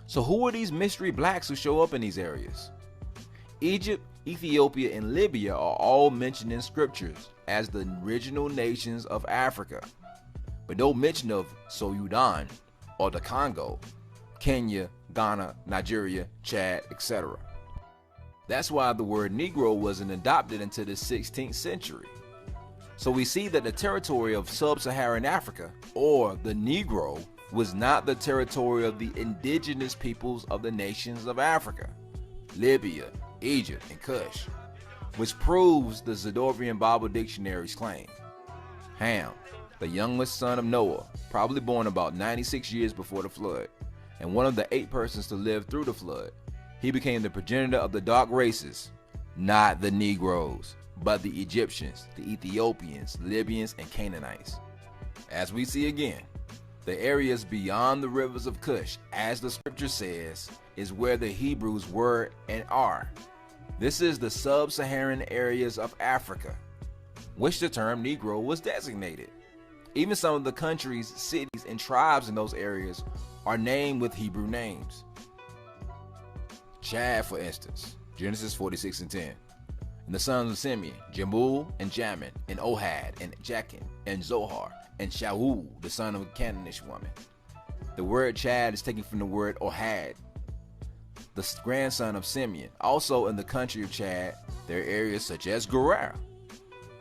So who are these mystery blacks who show up in these areas? Egypt, Ethiopia, and Libya are all mentioned in scriptures as the original nations of Africa, but no mention of Soudan or the Congo, Kenya, Ghana, Nigeria, Chad, etc. That's why the word Negro wasn't adopted until the 16th century. So we see that the territory of Sub-Saharan Africa, or the Negro, was not the territory of the indigenous peoples of the nations of Africa, Libya, Egypt, and Cush, which proves the Zophim Bible Dictionary's claim. Ham, the youngest son of Noah, probably born about 96 years before the flood, and one of the 8 persons to live through the flood, he became the progenitor of the dark races, not the Negroes, but the Egyptians, the Ethiopians, Libyans, and Canaanites. As we see again, the areas beyond the rivers of Cush, as the scripture says, is where the Hebrews were and are. This is the sub-Saharan areas of Africa, which the term Negro was designated. Even some of the countries, cities, and tribes in those areas are named with Hebrew names. Chad, for instance, Genesis 46:10. And the sons of Simeon, Jemuel and Jamin, and Ohad, and Jachin, and Zohar, and Shaul, the son of a Canaanite woman. The word Chad is taken from the word Ohad, the grandson of Simeon. Also in the country of Chad, There are areas such as Gerar,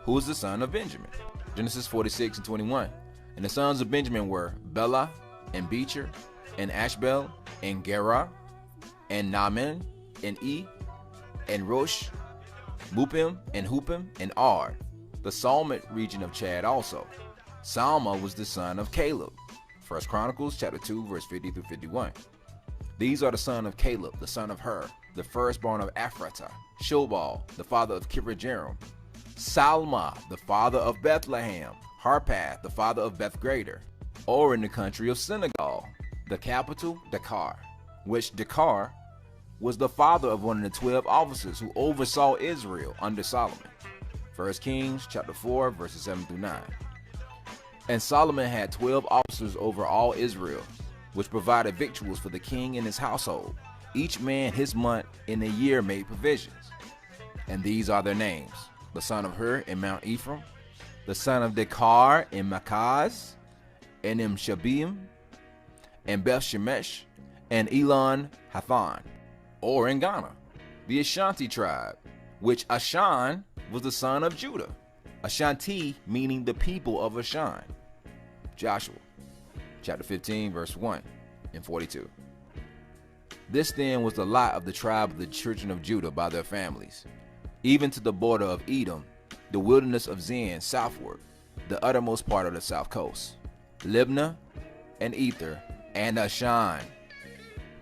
who was the son of Benjamin. Genesis 46:21. And the sons of Benjamin were Bela, and Becher, and Ashbel, and Gerar, and Naaman, and and Rosh, Mupim, and Hupim, and Ard, the Salmit region of Chad also. Salma was the son of Caleb. 1 Chronicles chapter 2, verse 50 through 51. These are the son of Caleb, the son of Hur, the firstborn of Ephratah, Shobal, the father of Kiriath-jearim, Salma, the father of Bethlehem, Harpath, the father of Beth-Gader, or in the country of Senegal, the capital, Dakar, which Dakar was the father of one of the 12 officers who oversaw Israel under Solomon. 1 Kings chapter 4, verses 7 through 9. And Solomon had 12 officers over all Israel, which provided victuals for the king and his household. Each man his month in a year made provisions. And these are their names: the son of Hur in Mount Ephraim, the son of Dekar in Makaz, and in Shabim, and Beth Shemesh, and Elon Hathan, or in Ghana, the Ashanti tribe, which Ashan was the son of Judah. Ashanti meaning the people of Ashan. Joshua chapter 15, verse 1 and 42. This then was the lot of the tribe of the children of Judah by their families, even to the border of Edom, the wilderness of Zin southward, the uttermost part of the south coast, Libnah and Ether and Ashan.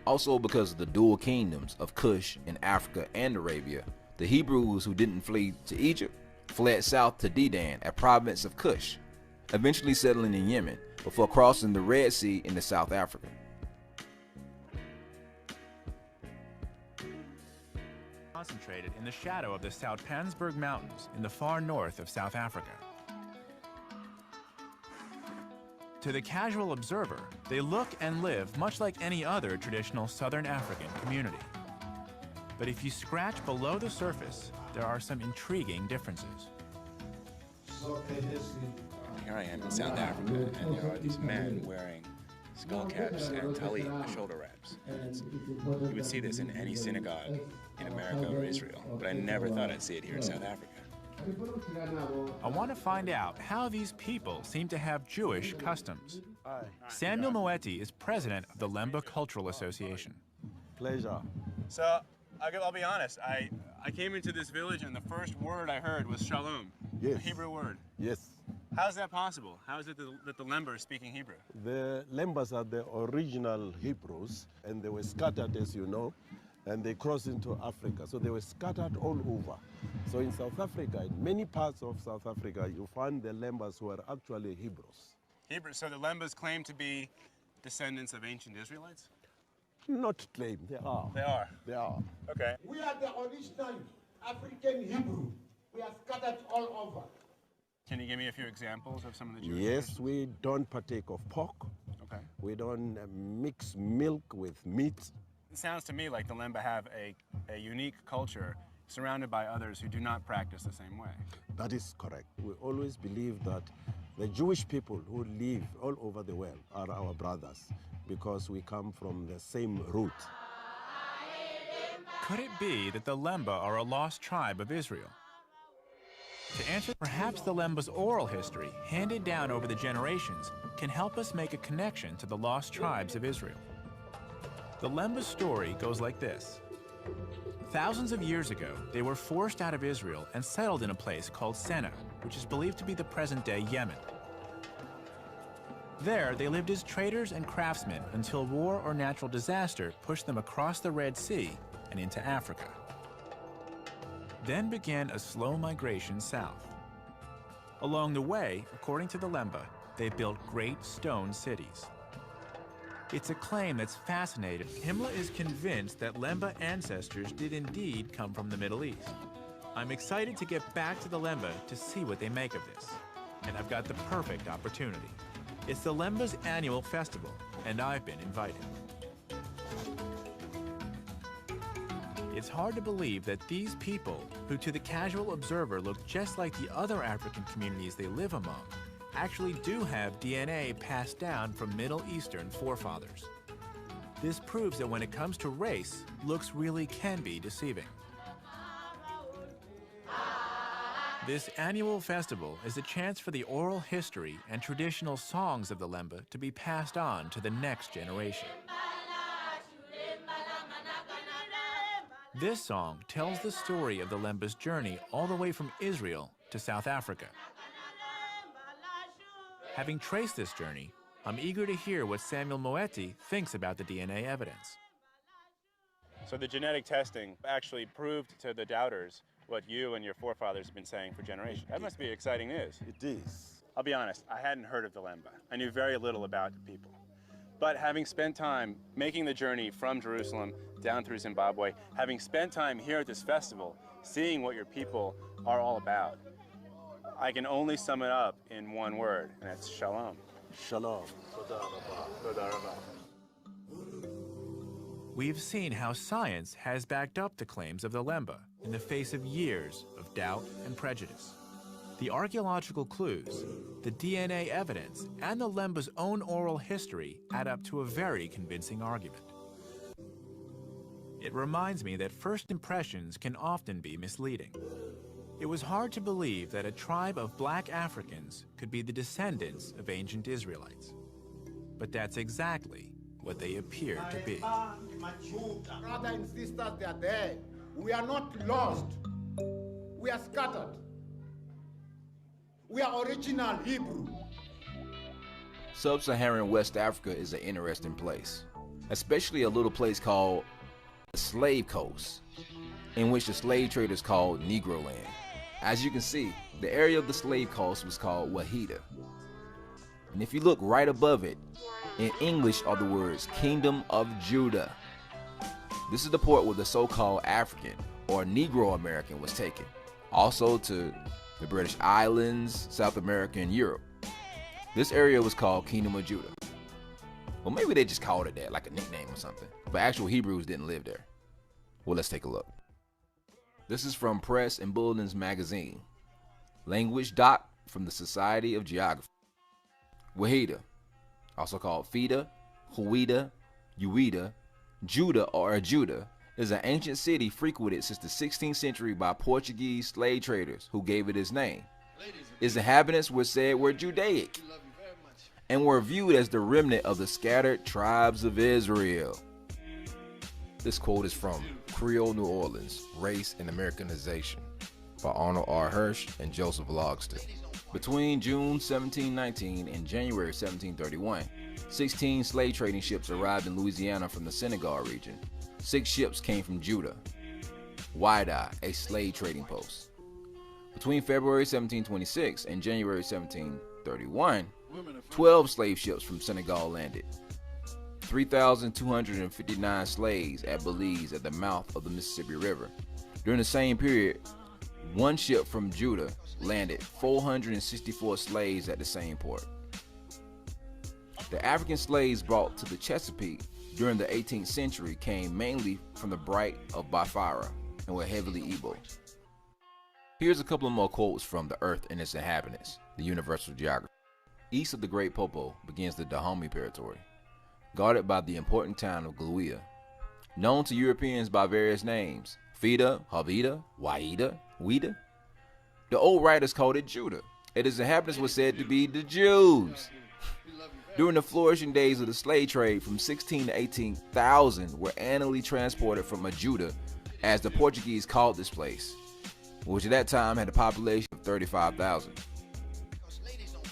Also because of the dual kingdoms of Cush in Africa and Arabia, the Hebrews who didn't flee to Egypt fled south to Dedan, a province of Cush, eventually settling in Yemen before crossing the Red Sea into South Africa. Concentrated in the shadow of the Soutpansberg Mountains in the far north of South Africa. To the casual observer, they look and live much like any other traditional Southern African community. But if you scratch below the surface, there are some intriguing differences. Here I am in South Africa, and there are these men wearing skull caps and talit, shoulder wraps. You would see this in any synagogue in America or Israel, but I never thought I'd see it here in South Africa. I want to find out how these people seem to have Jewish customs. Samuel Moeti is president of the Lemba Cultural Association. Pleasure. So, I'll be honest, I came into this village and the first word I heard was shalom, Yes. a Hebrew word. Yes. How's that possible? How is it that the Lemba are speaking Hebrew? The Lembas are the original Hebrews, and they were scattered, as you know, and they crossed into Africa. So they were scattered all over. So in South Africa, in many parts of South Africa, you find the Lembas who are actually Hebrews. Hebrew. So the Lembas claim to be descendants of ancient Israelites? Not claim, they are. They are. They are. Okay. We are the original African Hebrew. We are scattered all over. Can you give me a few examples of some of the Jewish Yes, traditions? we don't partake of pork. Okay. We don't mix milk with meat. It sounds to me like the Lemba have a unique culture surrounded by others who do not practice the same way. That is correct. We always believe that the Jewish people who live all over the world are our brothers because we come from the same root. Could it be that the Lemba are a lost tribe of Israel? To answer, perhaps the Lemba's oral history, handed down over the generations, can help us make a connection to the lost tribes of Israel. The Lemba's story goes like this. Thousands of years ago, they were forced out of Israel and settled in a place called Senna, which is believed to be the present-day Yemen. There, they lived as traders and craftsmen until war or natural disaster pushed them across the Red Sea and into Africa. Then began a slow migration south. Along the way, according to the Lemba, they built great stone cities. It's a claim that's fascinating. Himmler is convinced that Lemba ancestors did indeed come from the Middle East. I'm excited to get back to the Lemba to see what they make of this. And I've got the perfect opportunity. It's the Lemba's annual festival, and I've been invited. It's hard to believe that these people, who to the casual observer look just like the other African communities they live among, actually do have DNA passed down from Middle Eastern forefathers. This proves that when it comes to race, looks really can be deceiving. This annual festival is a chance for the oral history and traditional songs of the Lemba to be passed on to the next generation. This song tells the story of the Lemba's journey all the way from Israel to South Africa. Having traced this journey, I'm eager to hear what Samuel Moeti thinks about the DNA evidence. So the genetic testing actually proved to the doubters what you and your forefathers have been saying for generations. That must be exciting news. It is. I'll be honest, I hadn't heard of the Lemba. I knew very little about the people. But having spent time making the journey from Jerusalem down through Zimbabwe, having spent time here at this festival, seeing what your people are all about, I can only sum it up in one word, and it's shalom. Shalom. We've seen how science has backed up the claims of the Lemba in the face of years of doubt and prejudice. The archaeological clues, the DNA evidence, and the Lemba's own oral history add up to a very convincing argument. It reminds me that first impressions can often be misleading. It was hard to believe that a tribe of black Africans could be the descendants of ancient Israelites. But that's exactly what they appear to be. Brothers and sisters, they are there. We are not lost. We are scattered. We are original Hebrew. Sub-Saharan West Africa is an interesting place, especially a little place called the Slave Coast, in which the slave traders called Negro Land. As you can see, the area of the Slave Coast was called Wahida. And if you look right above it, in English are the words Kingdom of Judah. This is the port where the so-called African or Negro American was taken, also to the British Islands, South America, and Europe. This area was called Kingdom of Judah. Well, maybe they just called it that, like a nickname or something. But actual Hebrews didn't live there. Well, let's take a look. This is from Press and Bulletin's magazine. Language doc from the Society of Geography. Wahida, also called Fida, Huida, Uida, Judah or Ajuda, is an ancient city frequented since the 16th century by Portuguese slave traders who gave it its name. Its inhabitants were said were Judaic and were viewed as the remnant of the scattered tribes of Israel. This quote is from Creole New Orleans, Race and Americanization by Arnold R. Hirsch and Joseph Logston. Between June 1719 and January 1731, 16 slave trading ships arrived in Louisiana from the Senegal region. 6 ships came from Judah, Wida, a slave trading post. Between February 1726 and January 1731, 12 slave ships from Senegal landed. 3,259 slaves at Belize at the mouth of the Mississippi River. During the same period, 1 ship from Judah landed 464 slaves at the same port. The African slaves brought to the Chesapeake during the 18th century came mainly from the Bight of Biafra and were heavily Igbo. Here's a couple of more quotes from The Earth and Its Inhabitants, the Universal Geography. East of the Great Popo begins the Dahomey Territory, guarded by the important town of Gluia, known to Europeans by various names, Fida, Havida, Waida, Wida. The old writers called it Judah, and its inhabitants were said to be the Jews. During the flourishing days of the slave trade from 16 to 18,000 were annually transported from Judah, as the Portuguese called this place, which at that time had a population of 35,000.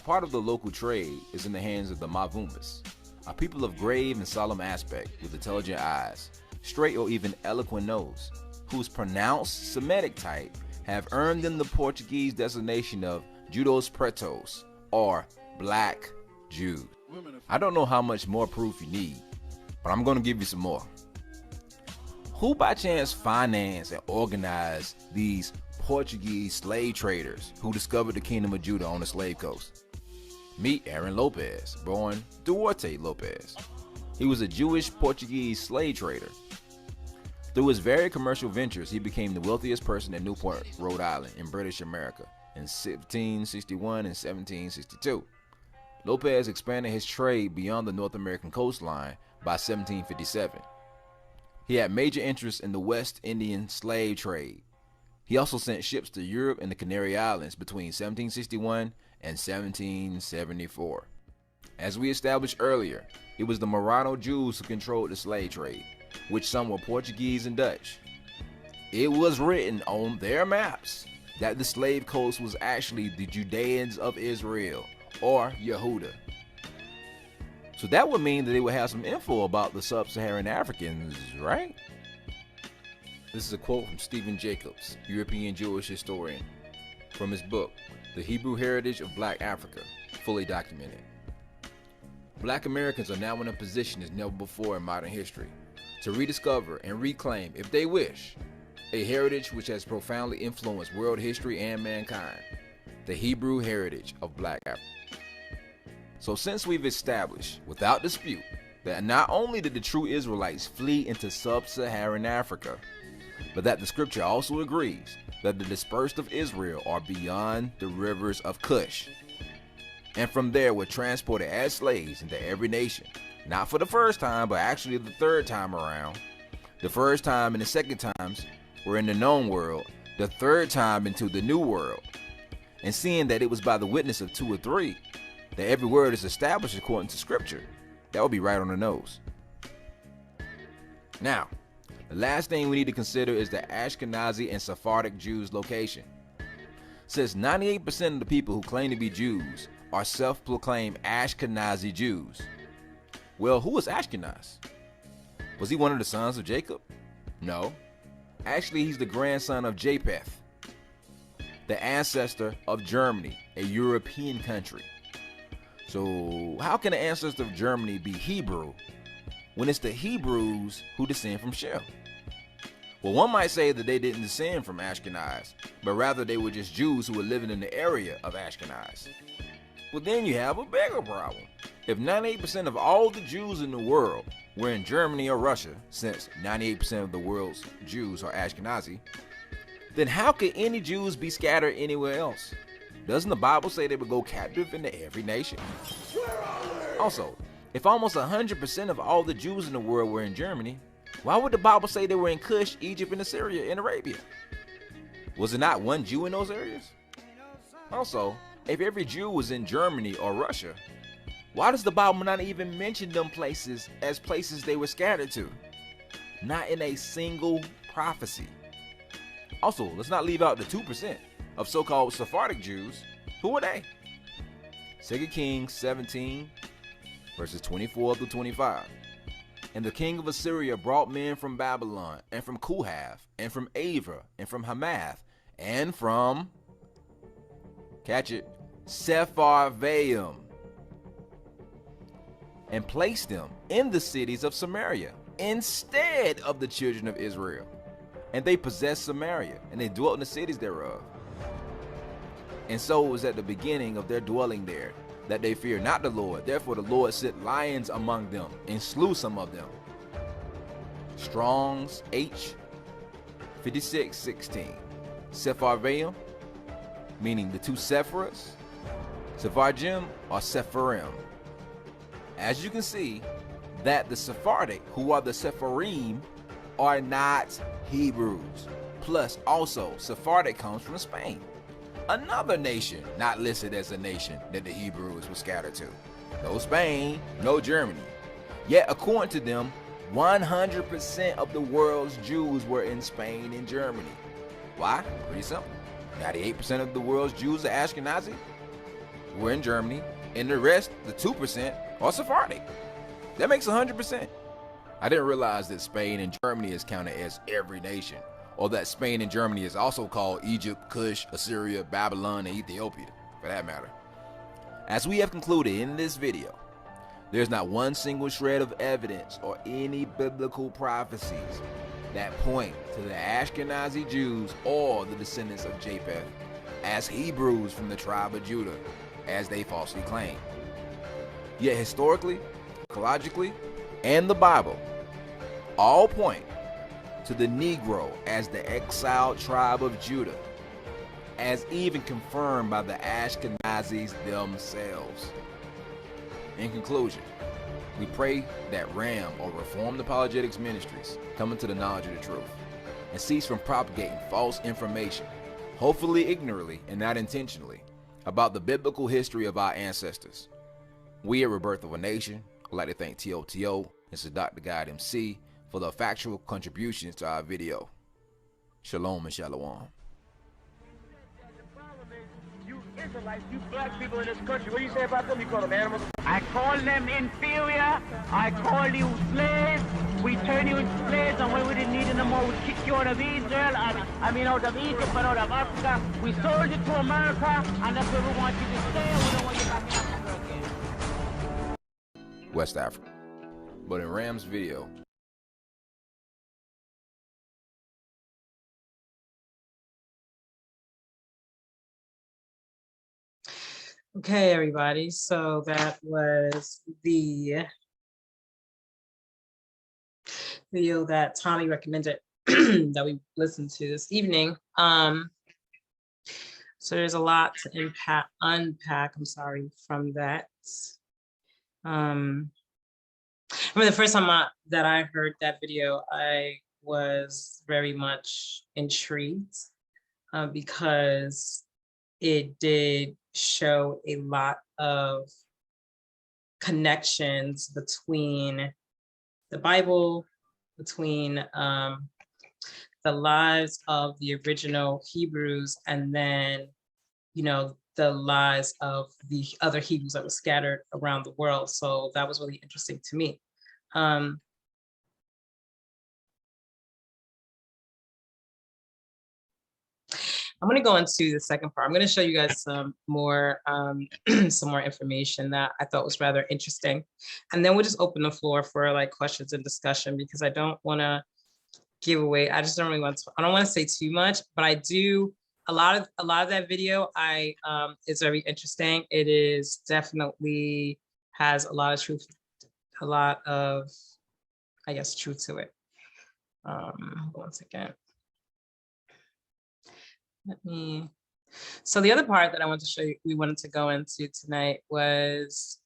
Part of the local trade is in the hands of the Mavumbas, a people of grave and solemn aspect with intelligent eyes, straight or even eloquent nose, whose pronounced Semitic type have earned them the Portuguese designation of Judos Pretos, or Black Jews. I don't know how much more proof you need, but I'm going to give you some more. Who by chance financed and organized these Portuguese slave traders who discovered the Kingdom of Judah on the slave coast? Meet Aaron Lopez, born Duarte Lopez. He was a Jewish Portuguese slave trader. Through his varied commercial ventures, he became the wealthiest person in Newport, Rhode Island, in British America in 1761 and 1762. Lopez expanded his trade beyond the North American coastline by 1757. He had major interests in the West Indian slave trade, He also sent ships to Europe and the Canary Islands between 1761 and 1774. As we established earlier, it was the Murano Jews who controlled the slave trade, which some were Portuguese and Dutch. It was written on their maps that the slave coast was actually the Judeans of Israel, or Yehuda. So that would mean that they would have some info about the sub-Saharan Africans, right? This is a quote from Stephen Jacobs, European Jewish historian, from his book, The Hebrew Heritage of Black Africa, fully documented. Black Americans are now in a position as never before in modern history to rediscover and reclaim, if they wish, a heritage which has profoundly influenced world history and mankind, the Hebrew heritage of Black Africa. So since we've established, without dispute, that not only did the true Israelites flee into sub-Saharan Africa, but that the scripture also agrees that the dispersed of Israel are beyond the rivers of Cush, and from there were transported as slaves into every nation, not for the first time, but actually the third time around. The first time and the second times were in the known world, the third time into the new world. And seeing that it was by the witness of 2 or 3 that every word is established according to scripture, that would be right on the nose. Now, the last thing we need to consider is the Ashkenazi and Sephardic Jews' location. Since 98% of the people who claim to be Jews are self-proclaimed Ashkenazi Jews. Well, who was Ashkenaz? Was he one of the sons of Jacob? No. Actually, he's the grandson of Japheth, the ancestor of Germany, a European country. So how can the ancestor of Germany be Hebrew when it's the Hebrews who descend from Shem? Well, one might say that they didn't descend from Ashkenaz, but rather they were just Jews who were living in the area of Ashkenaz. Well, then you have a bigger problem. If 98% of all the Jews in the world were in Germany or Russia, since 98% of the world's Jews are Ashkenazi, then how could any Jews be scattered anywhere else? Doesn't the Bible say they would go captive into every nation? Also, if almost 100% of all the Jews in the world were in Germany, why would the Bible say they were in Cush, Egypt, and Assyria, and Arabia? Was there not one Jew in those areas? Also, if every Jew was in Germany or Russia, why does the Bible not even mention them places as places they were scattered to? Not in a single prophecy. Also, let's not leave out the 2% of so-called Sephardic Jews. Who are they? 2 Kings 17, verses 24 through 25. And the king of Assyria brought men from Babylon, and from Kuhath, and from Ava, and from Hamath, and from, catch it, Sepharvaim, and placed them in the cities of Samaria instead of the children of Israel. And they possessed Samaria, and they dwelt in the cities thereof. And so it was at the beginning of their dwelling there that they feared not the Lord. Therefore the Lord sent lions among them and slew some of them. Strong's H 56:16. Sepharvaim, meaning the 2 Sephiras. Sepharjim or Sepharim. As you can see, that the Sephardic, who are the Sepharim, are not Hebrews. Plus, also, Sephardic comes from Spain, another nation not listed as a nation that the Hebrews were scattered to. No Spain, no Germany. Yet, according to them, 100% of the world's Jews were in Spain and Germany. Why? Pretty simple. 98% of the world's Jews are Ashkenazi, were in Germany, and the rest, the 2%, are Sephardic. That makes 100%. I didn't realize that Spain and Germany is counted as every nation, or that Spain and Germany is also called Egypt, Cush, Assyria, Babylon, and Ethiopia, for that matter. As we have concluded in this video, there's not one single shred of evidence or any biblical prophecies that point to the Ashkenazi Jews or the descendants of Japheth as Hebrews from the tribe of Judah, as they falsely claim. Yet historically, archaeologically, and the Bible all point to the Negro as the exiled tribe of Judah, as even confirmed by the Ashkenazis themselves. In conclusion, we pray that RAM or Reformed Apologetics Ministries come into the knowledge of the truth. and cease from propagating false information, hopefully ignorantly and not intentionally, about the biblical history of our ancestors. We at Rebirth of a Nation would like to thank TOTO and Sadat the God MC for the factual contributions to our video. Shalom and shalom. You Israelites, you black people in this country, what do you say about them? You call them animals? I call them inferior. I call you slaves. We turn you into slaves, and when we didn't need you no more, we kick you out of Israel, out of Egypt and out of Africa. We sold you to America, and that's where we want you to stay. We don't want you back in Africa again. West Africa. But in Ram's video, Okay, everybody, so that was the video that Tommy recommended that we listened to this evening. So there's a lot to unpack, I'm sorry, from that. I mean, the first time that I heard that video, I was very much intrigued because it did show a lot of connections between the Bible, between the lives of the original Hebrews, and then, you know, the lives of the other Hebrews that were scattered around the world. So that was really interesting to me. I'm going to go into the second part. I'm going to show you guys some more some more information that I thought was rather interesting. And then we'll just open the floor for like questions and discussion, because I don't want to give away. I just don't really want to, I don't want to say too much, but I do, a lot of that video is very interesting. It is definitely has a lot of truth, a lot of, I guess, truth to it. One second. So the other part that I want to show you, we wanted to go into tonight, was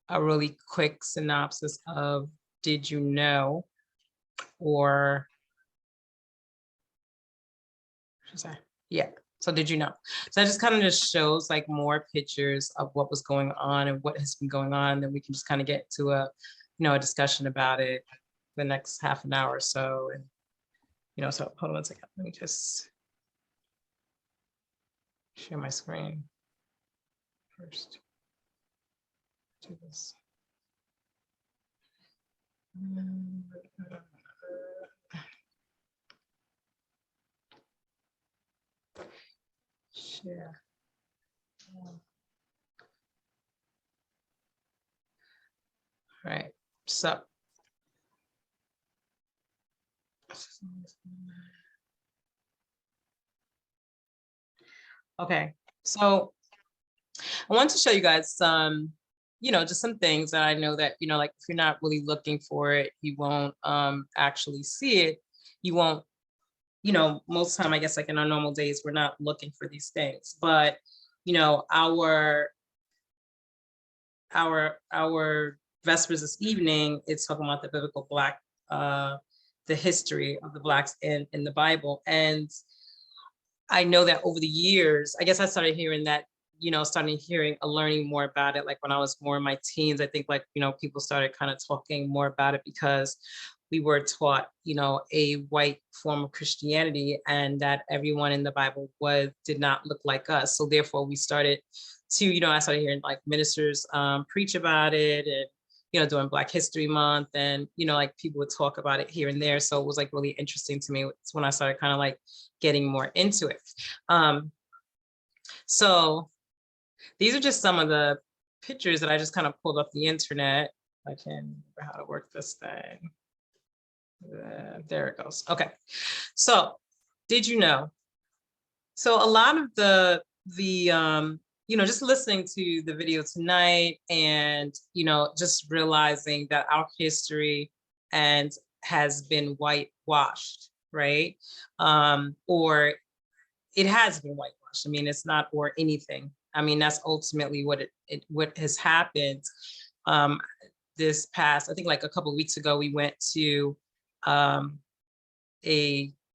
a really quick synopsis of Did You Know? Or, yeah, so Did You Know? So that just kind of just shows like more pictures of what was going on and what has been going on. Then we can just kind of get to a, you know, a discussion about it the next half an hour or so. And, you know, so hold on one second, let me just share my screen first. Do this. Share. All right, so. Okay, so I want to show you guys some, you know, just some things that I know that, you know, like if you're not really looking for it, you won't actually see it. You won't, you know, most of the time, I guess, like in our normal days, we're not looking for these things. But, you know, our Vespers this evening, it's talking about the biblical Black, the history of the Blacks in the Bible. And I know that over the years, I guess I started hearing that, you know, learning more about it. Like when I was more in my teens, I think like, you know, people started kind of talking more about it because we were taught, you know, a white form of Christianity, and that everyone in the Bible did not look like us. So therefore we started to, you know, I started hearing like ministers preach about it, and, you know, during Black History Month, and, you know, like people would talk about it here and there. So it was like really interesting to me. It's when I started kind of like getting more into it. So these are just some of the pictures that I just kind of pulled off the internet. I can remember how to work this thing. There it goes. Okay. So did you know? So a lot of the you know, just listening to the video tonight and, you know, just realizing that our history has been whitewashed, right? Or it has been whitewashed. I mean, it's not or anything. I mean, that's ultimately what has happened. This past, I think like a couple of weeks ago, we went to a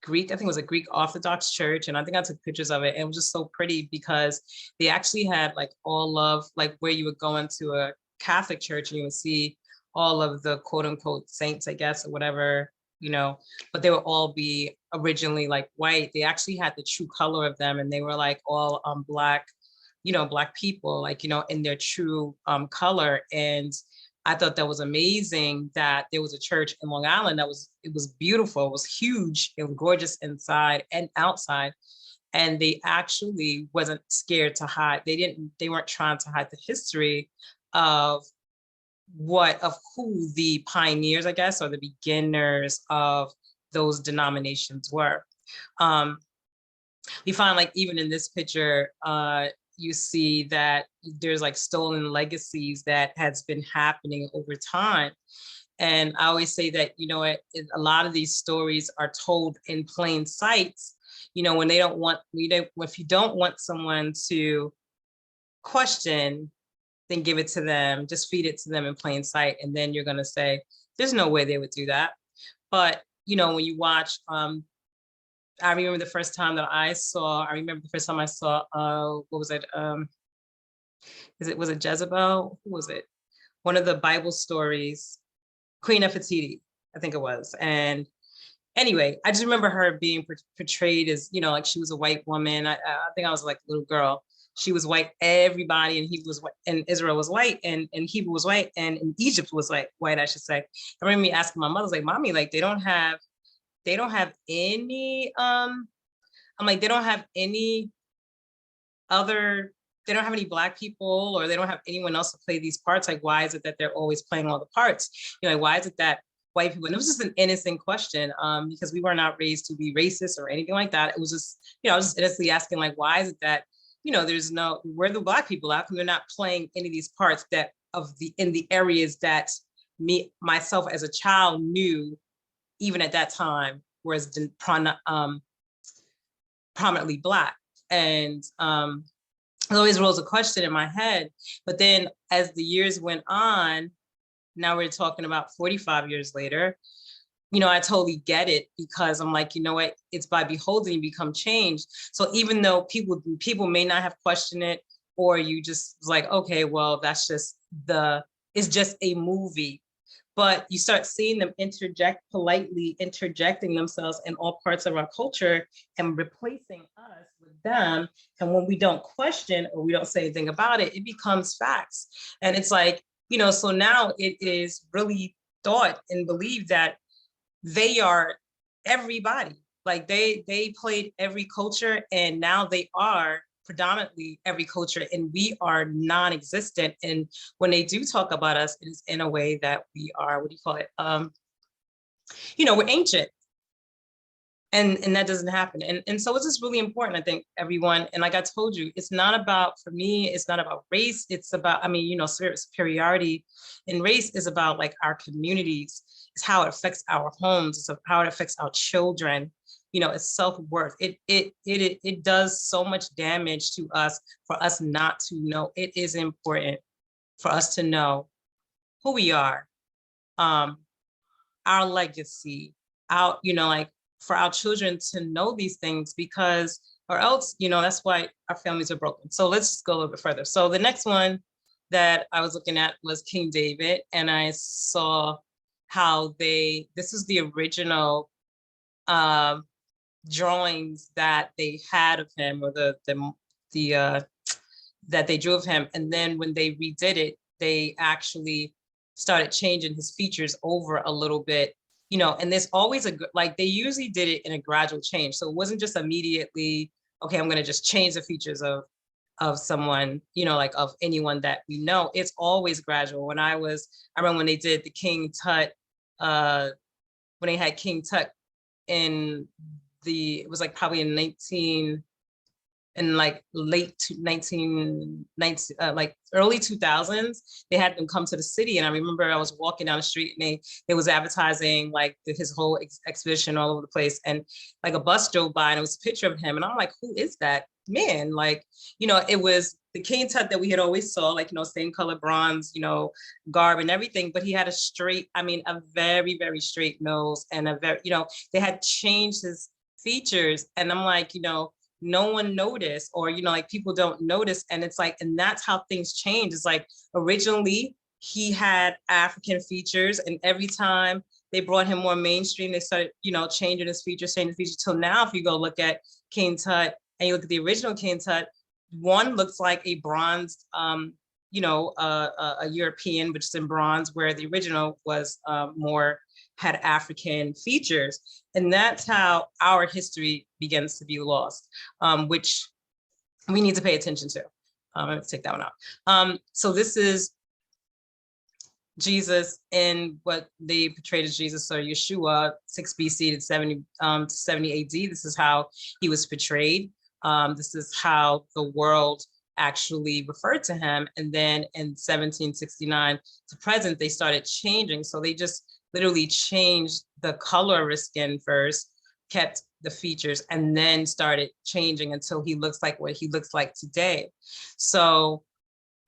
Greek, I think it was a Greek Orthodox church. And I think I took pictures of it. And it was just so pretty because they actually had like all of like where you would go into a Catholic church and you would see all of the quote unquote saints, I guess, or whatever, you know, but they would all be originally like white. They actually had the true color of them, and they were like all Black, you know, Black people, like, you know, in their true color. And I thought that was amazing that there was a church in Long Island that it was beautiful, it was huge, it was gorgeous inside and outside. And they actually wasn't scared to hide. They weren't trying to hide the history of who the pioneers, I guess, or the beginners of those denominations were. We find like even in this picture, you see that there's like stolen legacies that has been happening over time. And I always say that, you know, a lot of these stories are told in plain sight, you know, when if you don't want someone to question, then give it to them, just feed it to them in plain sight. And then you're going to say, there's no way they would do that. But, you know, when you watch, I remember the first time I saw, what was it? Was it Jezebel? Who was it? One of the Bible stories, Queen Nefertiti, I think it was. And anyway, I just remember her being portrayed as, you know, like she was a white woman. I think I was like a little girl. She was white, everybody, and he was white, and Israel was white, and Hebrew was white, and Egypt was like white, I should say. I remember me asking my mother, I was like, Mommy, like they don't have any, I'm like, they don't have any Black people, or they don't have anyone else to play these parts. Like, why is it that they're always playing all the parts? You know, like, why is it that white people, and it was just an innocent question, because we were not raised to be racist or anything like that. It was just, you know, I was just innocently asking, like, why is it that, you know, where are the Black people at? They're not playing any of these parts in the areas that myself as a child knew, even at that time, was prominently Black. And it always rose a question in my head. But then as the years went on, now we're talking about 45 years later, you know, I totally get it, because I'm like, you know what, it's by beholding you become changed. So even though people may not have questioned it, or you just like, okay, well, it's just a movie. But you start seeing them politely interjecting themselves in all parts of our culture and replacing us with them. And when we don't question or we don't say anything about it, it becomes facts. And it's like, you know, so now it is really thought and believed that they are everybody. Like they played every culture, and now they are predominantly every culture, and we are non-existent. And when they do talk about us, it is in a way that we are, what do you call it? You know, we're ancient. And that doesn't happen. And so it's just really important, I think, everyone. And like I told you, it's not about, for me, it's not about race. It's about, I mean, you know, superiority in race is about like our communities. It's how it affects our homes. It's how it affects our children. You know, it's self-worth. It does so much damage to us for us not to know. It is important for us to know who we are, our legacy, you know, like, for our children to know these things, because, or else, you know, that's why our families are broken. So let's just go a little bit further. So the next one that I was looking at was King David, and I saw how this is the original drawings that they had of him, or that they drew of him. And then when they redid it, they actually started changing his features over a little bit. You know, and there's always they usually did it in a gradual change. So it wasn't just immediately, okay, I'm going to just change the features of someone, you know, like of anyone that we know. It's always gradual. I remember when they did the King Tut, when they had King Tut it was like probably in like late 1990, like early 2000s, they had them come to the city. And I remember I was walking down the street, and they was advertising like his whole exhibition all over the place. And like a bus drove by, and it was a picture of him. And I'm like, who is that man? Like, you know, it was the King Tut that we had always saw, like, you know, same color bronze, you know, garb and everything. But he had a very, very straight nose, and you know, they had changed features. And I'm like, no one noticed, or, like people don't notice. And it's like, and that's how things change. It's like originally he had African features, and every time they brought him more mainstream, they started, changing his features, till now, if you go look at King Tut and you look at the original King Tut, one looks like a bronzed, a European, which is in bronze, where the original was had African features. And that's how our history begins to be lost, which we need to pay attention to. I'm going to take that one out. So this is Jesus in what they portrayed as Jesus, or Yeshua, 6 BC to 70 AD. This is how he was portrayed. This is how the world actually referred to him. And then in 1769 to present, they started changing. So they just literally changed the color of his skin first, kept the features, and then started changing until he looks like what he looks like today. So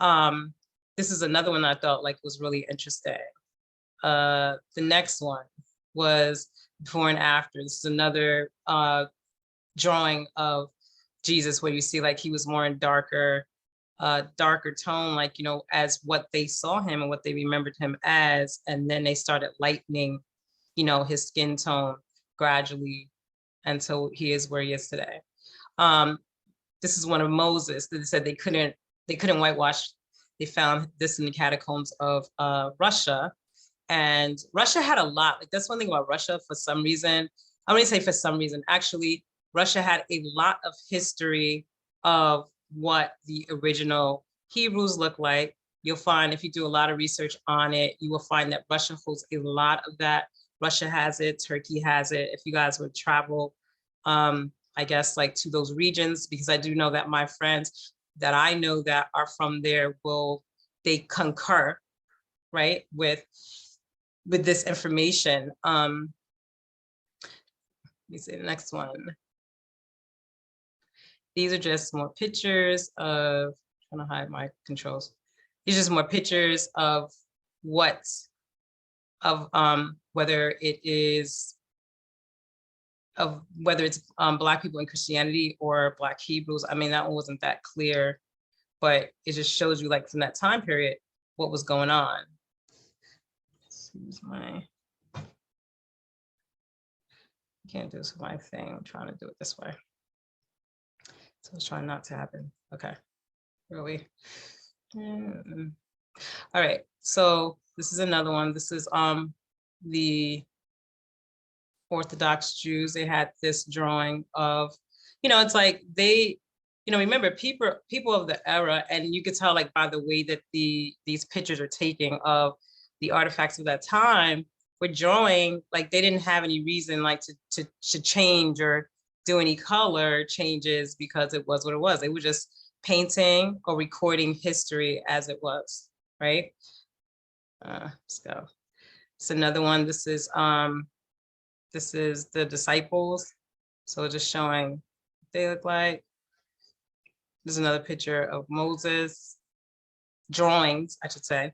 this is another one I thought like was really interesting. The next one was before and after. This is another drawing of Jesus where you see like he was more in darker tone, like, as what they saw him and what they remembered him as. And then they started lightening, his skin tone gradually until he is where he is today. This is one of Moses that said they couldn't whitewash. They found this in the catacombs of Russia. And Russia had a lot, like that's one thing about Russia for some reason. I wouldn't say for some reason, actually, Russia had a lot of history of what the original Hebrews look like. You'll find if you do a lot of research on it, you will find that Russia holds a lot of that. Russia has it, Turkey has it. If you guys would travel, I guess like to those regions, because I do know that my friends that I know that are from there they concur, right, with this information. Let me see the next one. These are just more pictures of, I'm trying to hide my controls. These are just more pictures of whether it's Black people in Christianity or Black Hebrews. I mean, that one wasn't that clear, but it just shows you like from that time period, what was going on. Excuse my, can't do this with my thing. I'm trying to do it this way. So I was trying not to happen. Okay, really. All right, so this is another one. This is the Orthodox Jews. They had this drawing of, it's like they, remember people of the era, and you could tell like by the way that these pictures are taking of the artifacts of that time, were drawing like they didn't have any reason like to change or do any color changes, because it was what it was. They were just painting or recording history as it was, right? Let's go. It's another one. This is the disciples. So just showing what they look like. There's another picture of Moses, drawings, I should say.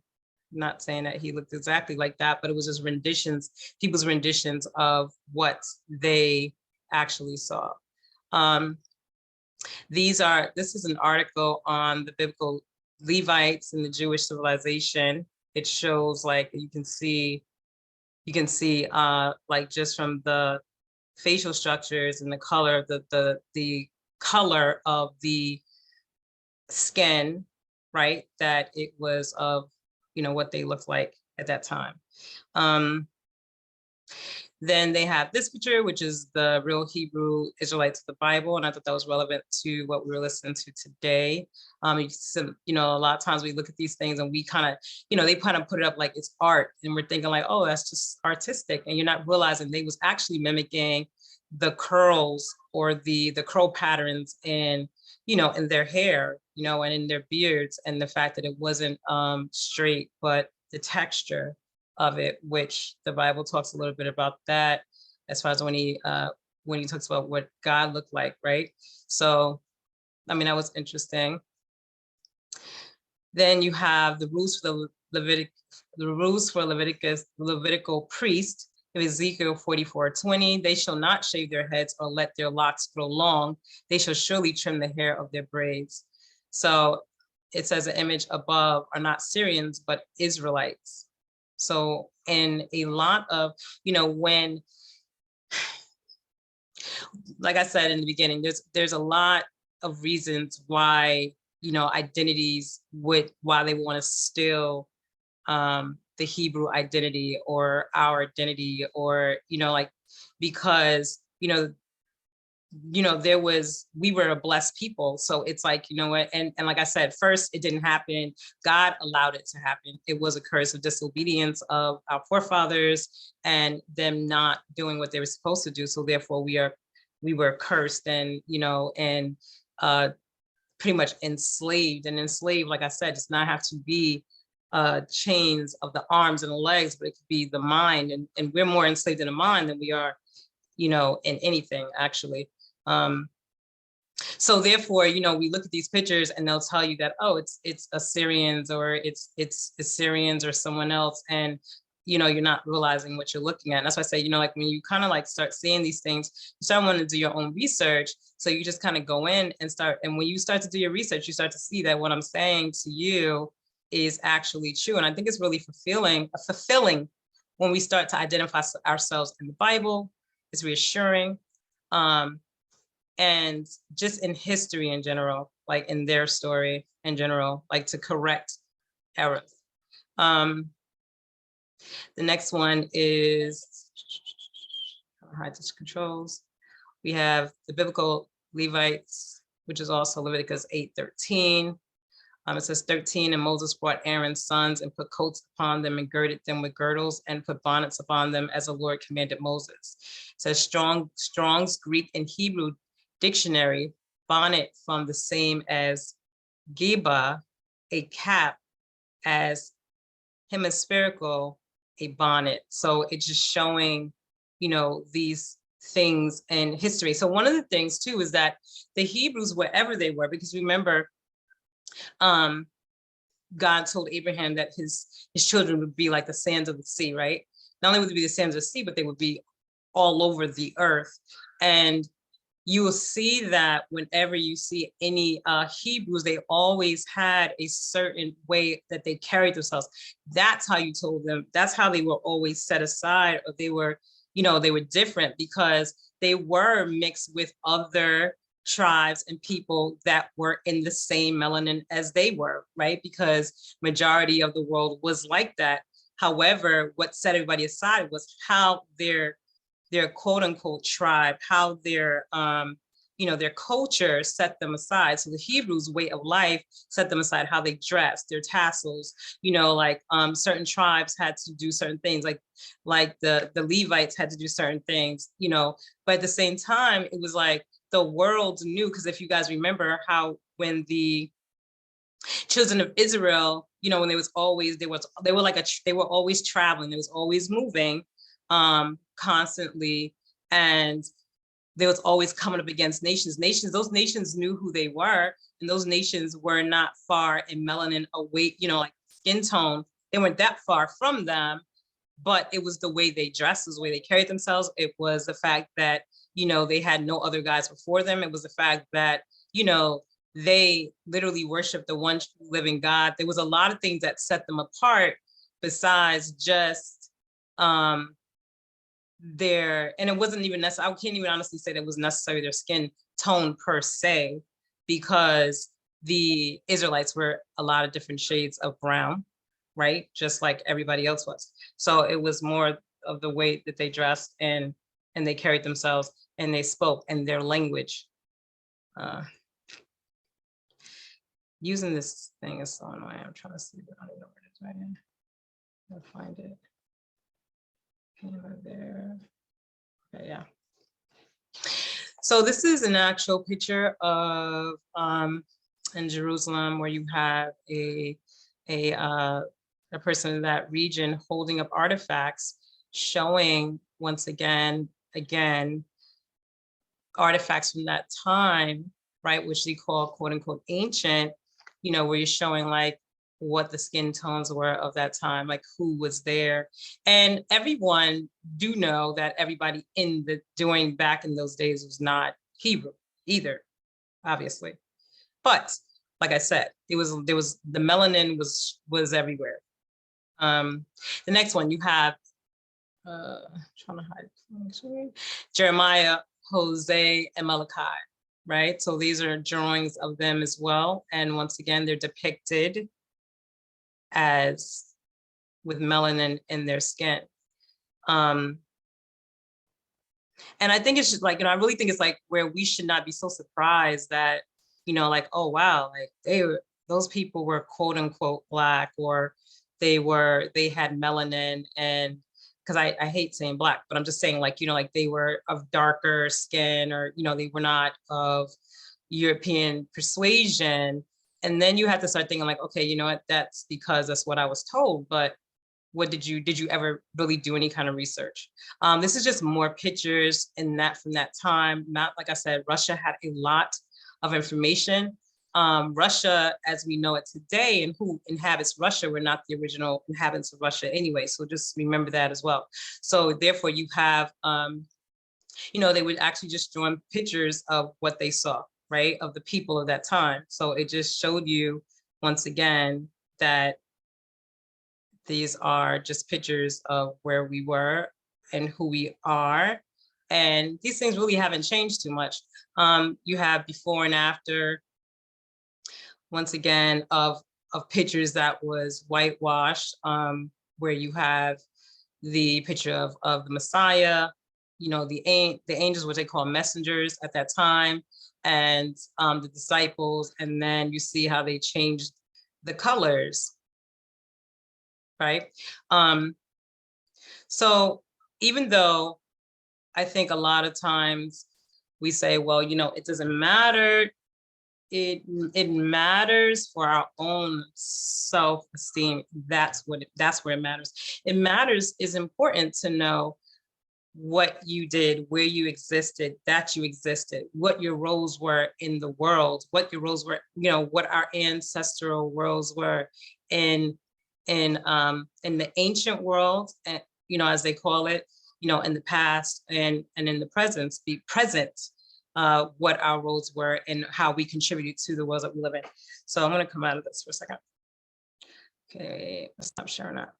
I'm not saying that he looked exactly like that, but it was just renditions, people's renditions of what they actually saw. This is an article on the biblical Levites and the Jewish civilization. It shows like you can see like just from the facial structures and the color of the color of the skin, right, that it was of what they looked like at that time. Then they have this picture, which is the real Hebrew Israelites of the Bible. And I thought that was relevant to what we were listening to today. A lot of times we look at these things and we kind of, they kind of put it up like it's art. And we're thinking like, oh, that's just artistic. And you're not realizing they was actually mimicking the curls or the curl patterns in their hair, and in their beards, and the fact that it wasn't straight, but the texture of it, which the Bible talks a little bit about that as far as when he talks about what God looked like, right? So, I mean, that was interesting. Then you have the rules for the Levitical priest. Ezekiel 44:20, they shall not shave their heads or let their locks grow long. They shall surely trim the hair of their braids. So it says the image above are not Syrians, but Israelites. So in a lot of, when, like I said in the beginning, there's a lot of reasons why, identities why they want to steal the Hebrew identity or our identity, or, because, we were a blessed people. So it's like, what, and like I said, first, it didn't happen. God allowed it to happen. It was a curse of disobedience of our forefathers and them not doing what they were supposed to do. So therefore we were cursed and, pretty much enslaved. And enslaved, like I said, does not have to be chains of the arms and the legs, but it could be the mind. And we're more enslaved in the mind than we are, in anything, actually. So therefore, we look at these pictures and they'll tell you that, oh, it's Assyrians or it's Assyrians or someone else. And, you're not realizing what you're looking at. And that's why I say, like when you kind of like start seeing these things, you start wanting to do your own research. So you just kind of go in and start. And when you start to do your research, you start to see that what I'm saying to you is actually true. And I think it's really fulfilling when we start to identify ourselves in the Bible. It's reassuring. And just in history in general, like in their story in general, like to correct errors. The next one is hide this controls. We have the biblical Levites, which is also Leviticus 8:13. It says 13, and Moses brought Aaron's sons and put coats upon them and girded them with girdles and put bonnets upon them as the Lord commanded Moses. It says Strong's Greek and Hebrew dictionary, bonnet from the same as geba, a cap, as hemispherical, a bonnet. So it's just showing, these things in history. So one of the things too is that the Hebrews, wherever they were, because remember, God told Abraham that his children would be like the sands of the sea, right? Not only would they be the sands of the sea, but they would be all over the earth. And you will see that whenever you see any Hebrews, they always had a certain way that they carried themselves. That's how you told them. That's how they were always set aside, or they were, they were different because they were mixed with other tribes and people that were in the same melanin as they were, right? Because majority of the world was like that. However, what set everybody aside was how their quote unquote tribe, how their culture set them aside. So the Hebrews' way of life set them aside, how they dressed, their tassels, certain tribes had to do certain things, like the Levites had to do certain things, but at the same time, it was like the world knew, because if you guys remember how when the children of Israel, when they were always traveling, they was always moving, constantly, and they was always coming up against nations. Those nations knew who they were, and those nations were not far in melanin away, like skin tone. They weren't that far from them, but it was the way they dressed, it was the way they carried themselves. It was the fact that, they had no other guys before them. It was the fact that, they literally worshiped the one true living God. There was a lot of things that set them apart besides just, and it wasn't even necessary. I can't even honestly say that it was necessarily their skin tone per se, because the Israelites were a lot of different shades of brown, right? Just like everybody else was. So it was more of the way that they dressed and they carried themselves and they spoke, and their language. Using this thing is so annoying. I'm trying to see, but I don't know where it is right now. I'll find it. There. Okay, yeah. So this is an actual picture of in Jerusalem, where you have a person in that region holding up artifacts, showing once again artifacts from that time, right, which they call quote unquote ancient, where you're showing like what the skin tones were of that time, like who was there. And everyone do know that everybody doing back in those days was not Hebrew either, obviously. But like I said, there was the melanin was everywhere. The next one you have trying to hide Jeremiah, Hosea, and Malachi, right? So these are drawings of them as well. And once again, they're depicted as with melanin in their skin. And I think it's just like, I really think it's like where we should not be so surprised that, like, oh, wow, like those people were quote unquote Black, or they had melanin. And because I hate saying Black, but I'm just saying like, like they were of darker skin, or, they were not of European persuasion. And then you have to start thinking like, okay, you know what, that's because that's what I was told. But what did you ever really do any kind of research? This is just more pictures from that time. Not, like I said, Russia had a lot of information. Russia, as we know it today, and who inhabits Russia, were not the original inhabitants of Russia anyway. So just remember that as well. So therefore you have, they would actually just draw pictures of what they saw, right? Of the people of that time. So it just showed you once again that these are just pictures of where we were and who we are. And these things really haven't changed too much. You have before and after, once again, of pictures that was whitewashed, where you have the picture of the Messiah, the angels, what they call messengers at that time, and the disciples. And then you see how they changed the colors, right? So even though I think a lot of times we say, well, it doesn't matter. It matters for our own self-esteem. That's where it matters. It matters, is important to know what you did, where you existed, that you existed, what your roles were in the world, what your roles were, what our ancestral roles were in the ancient world, and as they call it, in the past, and in the present, be present, what our roles were and how we contribute to the world that we live in. So I'm going to come out of this for a second. Okay, let's stop sharing that.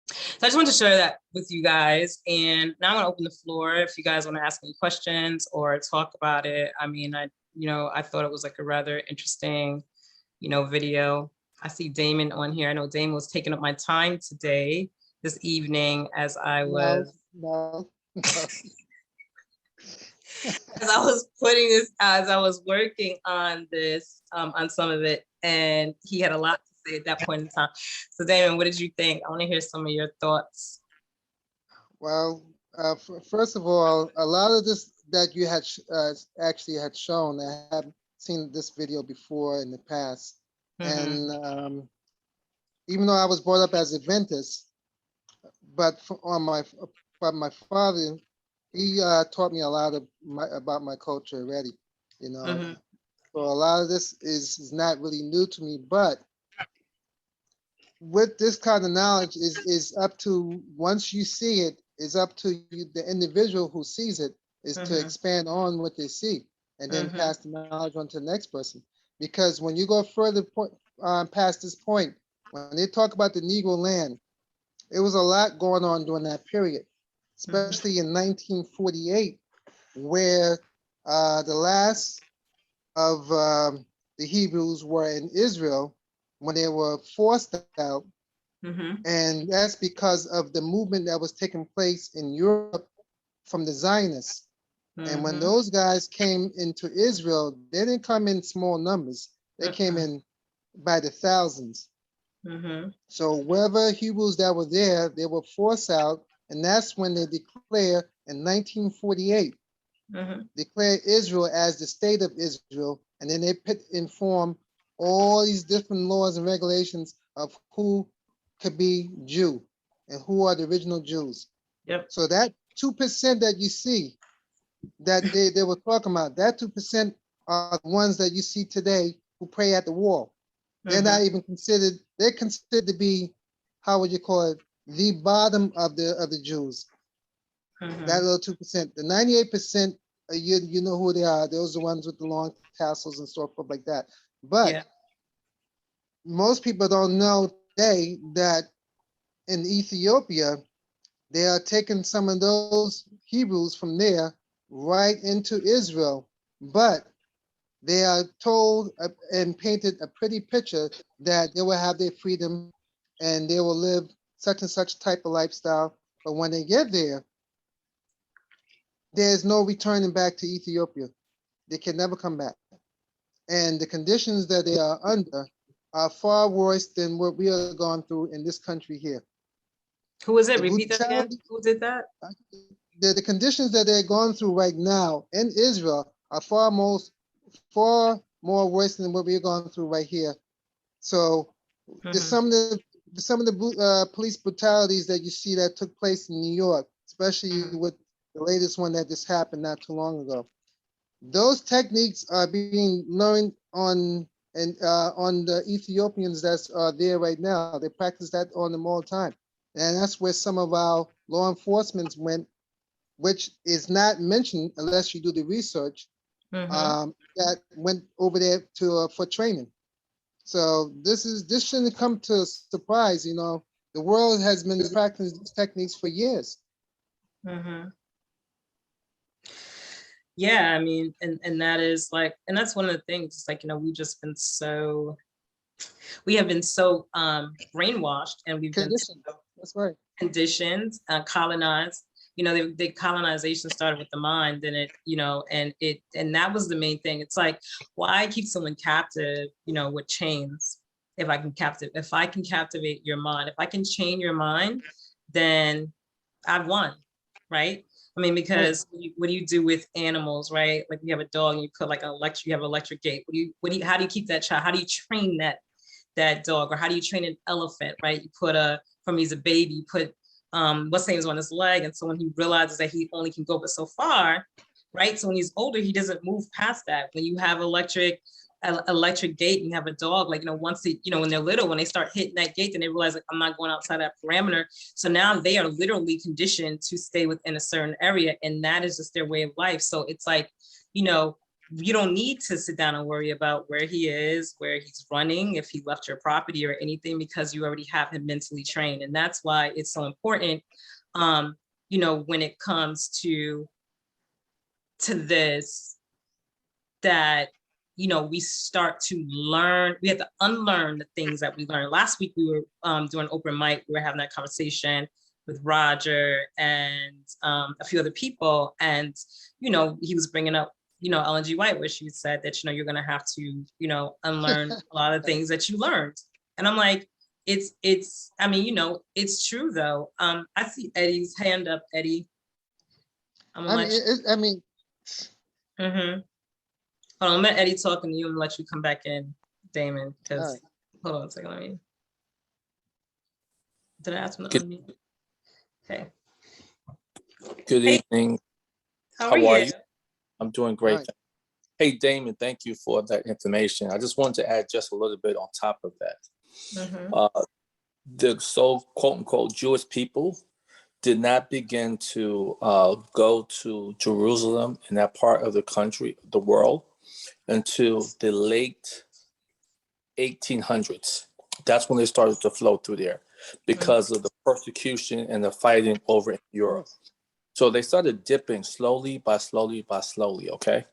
So I just wanted to share that with you guys, and now I'm going to open the floor if you guys want to ask any questions or talk about it. I mean, I thought it was like a rather interesting, video. I see Damon on here. I know Damon was taking up my time this evening, as I was as I was as I was working on this, on some of it, and he had a lot to say at that point in time. So Damon, what did you think? I want to hear some of your thoughts. Well, first of all, a lot of this that you had actually had shown, I have seen this video before in the past. And even though I was brought up as Adventist, but my father, he taught me a lot about my culture already, So a lot of this is not really new to me, but with this kind of knowledge is up to, once you see it, is up to you, the individual who sees it, is to expand on what they see and then pass the knowledge on to the next person. Because when you go further past this point, when they talk about the Negro land, it was a lot going on during that period, especially in 1948, where the last of the Hebrews were in Israel when they were forced out. And that's because of the movement that was taking place in Europe from the Zionists. And when those guys came into Israel, they didn't come in small numbers. They came in by the thousands. So wherever Hebrews that were there, they were forced out. And that's when they declared in 1948, declared Israel as the state of Israel. And then they inform all these different laws and regulations of who could be Jew and who are the original Jews. So that 2% that you see, that they were talking about, that 2% are the ones that you see today who pray at the wall. They're not even considered, they're considered to be, how would you call it, the bottom of the Jews. That little 2%. The 98%, you know who they are. Those are the ones with the long tassels and so forth like that. But most people don't know today that in Ethiopia, they are taking some of those Hebrews from there right into Israel. But they are told and painted a pretty picture that they will have their freedom and they will live such and such type of lifestyle. But when they get there, there's no returning back to Ethiopia. They can never come back. And the conditions that they are under are far worse than what we are going through in this country here. Who is it? Repeat that again. Who did that? The conditions that they're going through right now in Israel are far more worse than what we're going through right here. So there's some of the police brutalities that you see that took place in New York, especially with the latest one that just happened not too long ago. Those techniques are being learned on the Ethiopians that are there right now. They practice that on them all the time. And that's where some of our law enforcement went, which is not mentioned unless you do the research, that went over there to for training. So this shouldn't come to a surprise. You know, the world has been practicing these techniques for years. Yeah, I mean, and that is like, and that's one of the things. It's like, you know, we have been so brainwashed, and we've been so that's right, conditioned, colonized. You know, the colonization started with the mind, and and that was the main thing. It's like, why keep someone captive, you know, with chains? If I can captivate your mind, if I can chain your mind, then I've won, right? I mean, because what do you do with animals, right? Like you have a dog and you put like you have an electric gate. How do you keep that child? How do you train that dog? Or how do you train an elephant, right? You put from he's a baby, you put what's name is on his leg. And so when he realizes that he only can go but so far, right? So when he's older, he doesn't move past that. When you have electric gate and you have a dog, like, you know, once they, you know, when they're little, when they start hitting that gate, then they realize, like, I'm not going outside that parameter. So now they are literally conditioned to stay within a certain area, and that is just their way of life. So it's like, you know, you don't need to sit down and worry about where he is, where he's running, if he left your property or anything, because you already have him mentally trained. And that's why it's so important, you know, when it comes to this, that, you know, we start to learn, we have to unlearn the things that we learned. Last week, we were doing open mic, we were having that conversation with Roger and a few other people. And, you know, he was bringing up, you know, Ellen G. White, where she said that, you know, you're going to have to, you know, unlearn a lot of things that you learned. And I'm like, I mean, you know, it's true though. I see Eddie's hand up, Eddie. Hold on, I'm gonna Eddie talking to you and let you come back in, Damon, because hold on a second, did I ask him to unmute? Okay. Good evening. How are you? I'm doing great. Hey, Damon, thank you for that information. I just wanted to add just a little bit on top of that. The so quote unquote Jewish people did not begin to go to Jerusalem in that part of the country, the world, until the late 1800s. That's when they started to flow through there because of the persecution and the fighting over in Europe. So they started dipping slowly by slowly, okay?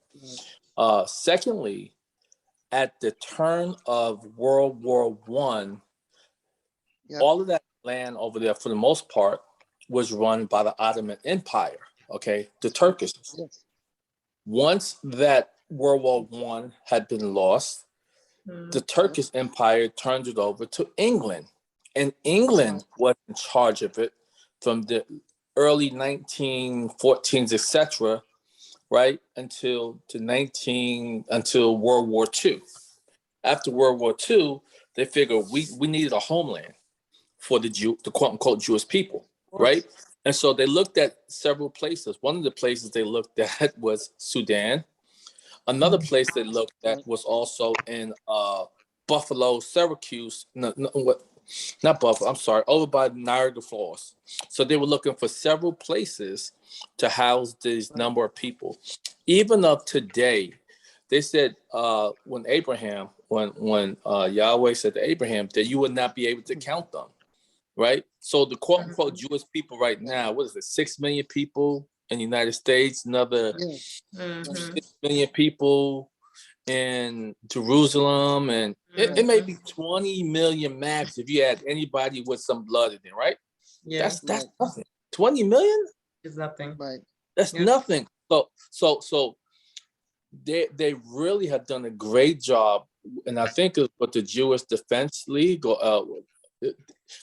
Secondly, at the turn of World War I, all of that land over there, for the most part, was run by the Ottoman Empire, okay? The Turkish. Once that World War I had been lost, the Turkish Empire turned it over to England. And England was in charge of it from the early 1914s, etc., right, until World War II. After World War II, they figured we needed a homeland for the quote unquote Jewish people, right? And so they looked at several places. One of the places they looked at was Sudan. Another place they looked at was also in Buffalo, Syracuse, not Buffalo, I'm sorry, over by Niagara Falls. So they were looking for several places to house these number of people. Even up today, they said when Yahweh said to Abraham that you would not be able to count them, right? So the quote unquote Jewish people right now, what is it, 6 million people in the United States, another 6 million people in Jerusalem, and it may be 20 million max if you add anybody with some blood in it, right? Yeah. That's nothing. 20 million is nothing. Right. That's nothing. So they really have done a great job, and I think it's what the Jewish Defense League,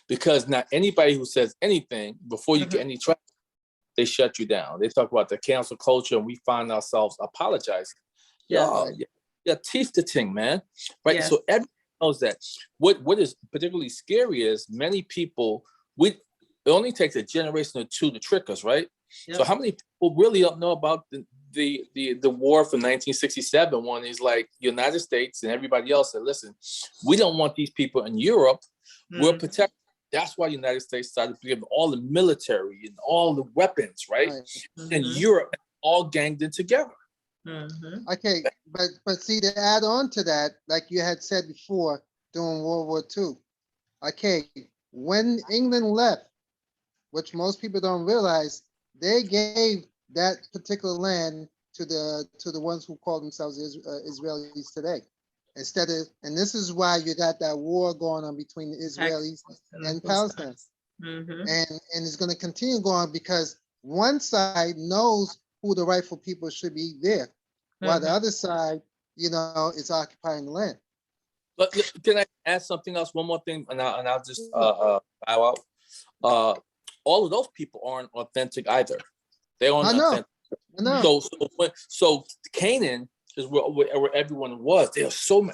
because not anybody who says anything before you get any traction, they shut you down. They talk about the cancel culture, and we find ourselves apologizing. Yeah, teeth to ting, man. Right. Yes. So everyone knows that. What is particularly scary is many people, it only takes a generation or two to trick us, right? Yep. So how many people really don't know about the war from 1967 when it's like United States and everybody else said, listen, we don't want these people in Europe. We'll protect. That's why the United States started giving all the military and all the weapons, right? And Europe all ganged in together. Okay, but see, to add on to that, like you had said before, during World War II, okay, when England left, which most people don't realize, they gave that particular land to the ones who call themselves Israelis today. Instead of, and this is why you got that war going on between the Israelis and Palestine. And it's going to continue going because one side knows who the rightful people should be there, while the other side, is occupying the land. But can I add something else? One more thing, and I'll just bow out. All of those people aren't authentic either. They aren't authentic. I know. So Canaan is where everyone was. There are so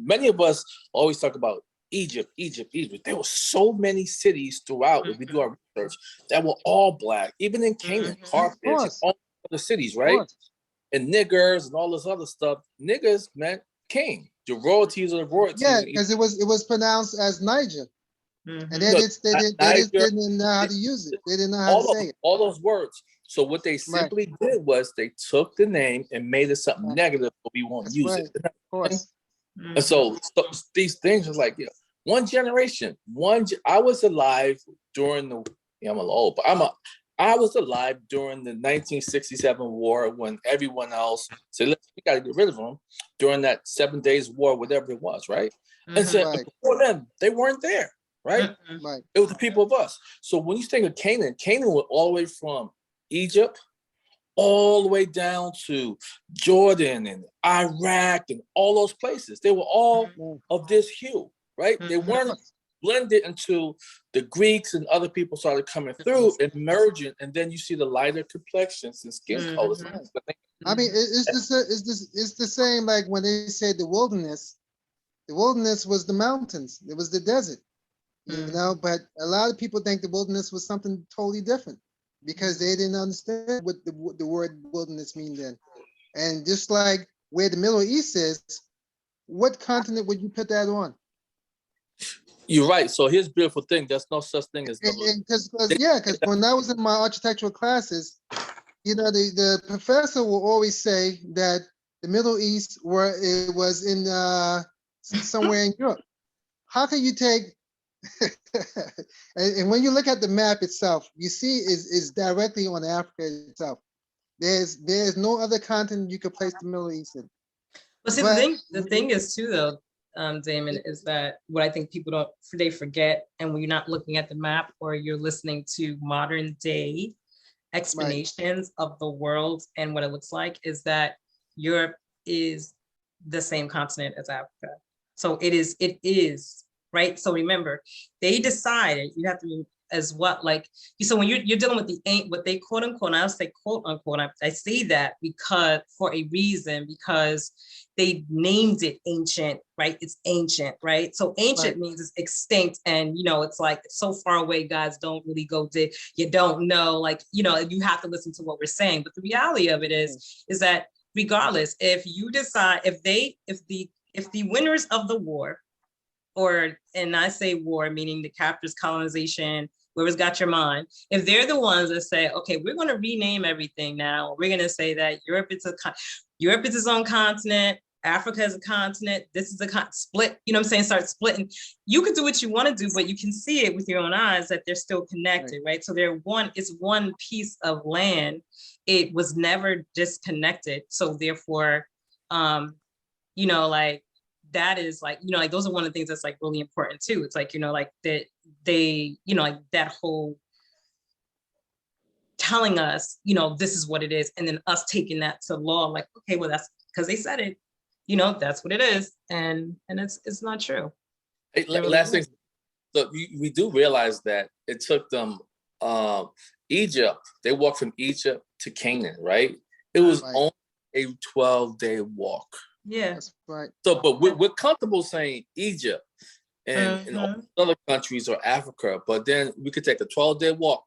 many of us always talk about Egypt. There were so many cities throughout, if we do our research, that were all black, even in Canaan, Carthage, all the cities, right? And niggers and all this other stuff. Niggers meant king. The royalties of the royalties. Yeah, because it was pronounced as Niger. And they didn't know how to use it. They didn't know how to say it. All those words. So what they simply did was they took the name and made it something negative, but we won't use it. Of course. And so these things are like, one generation. I was alive during I'm a little old, but I was alive during the 1967 war when everyone else said, we got to get rid of them during that 7 days war, whatever it was, right? And so before them, they weren't there, right? It was the people of us. So when you think of Canaan went all the way from Egypt all the way down to Jordan and Iraq and all those places. They were all of this hue, right? They weren't blended until the Greeks and other people started coming through and merging, and then you see the lighter complexions and skin colors. I mean, it's the same like when they say the wilderness. The wilderness was the mountains. It was the desert, But a lot of people think the wilderness was something totally different because they didn't understand what the word wilderness means then. And just like where the Middle East is, what continent would you put that on? You're right. So here's the beautiful thing. There's no such thing as because when I was in my architectural classes, the professor will always say that the Middle East was in somewhere in Europe. How can you take and when you look at the map itself, you see is directly on Africa itself. There's no other continent you could place the Middle East in. But see, the thing is too, though, Damon, is that what I think people they forget, and when you're not looking at the map or you're listening to modern day explanations of the world and what it looks like, is that Europe is the same continent as Africa. So it is, right? So remember, they decided, you have to as what, so when you're dealing with what they quote unquote, I'll say quote unquote, I say that because for a reason, because they named it ancient, right? It's ancient, right? So ancient means it's extinct, and it's like so far away, guys don't really go to, you don't know, you have to listen to what we're saying. But the reality of it is that regardless, if you decide, if the winners of the war and I say war, meaning the captors, colonization, whoever's got your mind, if they're the ones that say, okay, we're going to rename everything now, we're going to say that Europe is its own continent, Africa is a continent, this is a split, you know what I'm saying, start splitting. You can do what you want to do, but you can see it with your own eyes that they're still connected, right? So it's one piece of land. It was never disconnected. So therefore, you know, like, that is like, you know, like, those are one of the things that's like really important too. It's like, you know, like that they, you know, like that whole telling us, you know, this is what it is. And then us taking that to law, like, okay, well, that's because they said it, you know, that's what it is. And it's not true. Hey, last thing, look, we do realize that it took them, Egypt, they walked from Egypt to Canaan, right? It was only a 12-day walk. Yeah, that's right. So, but we're comfortable saying Egypt and all other countries or Africa, but then we could take a 12-day walk.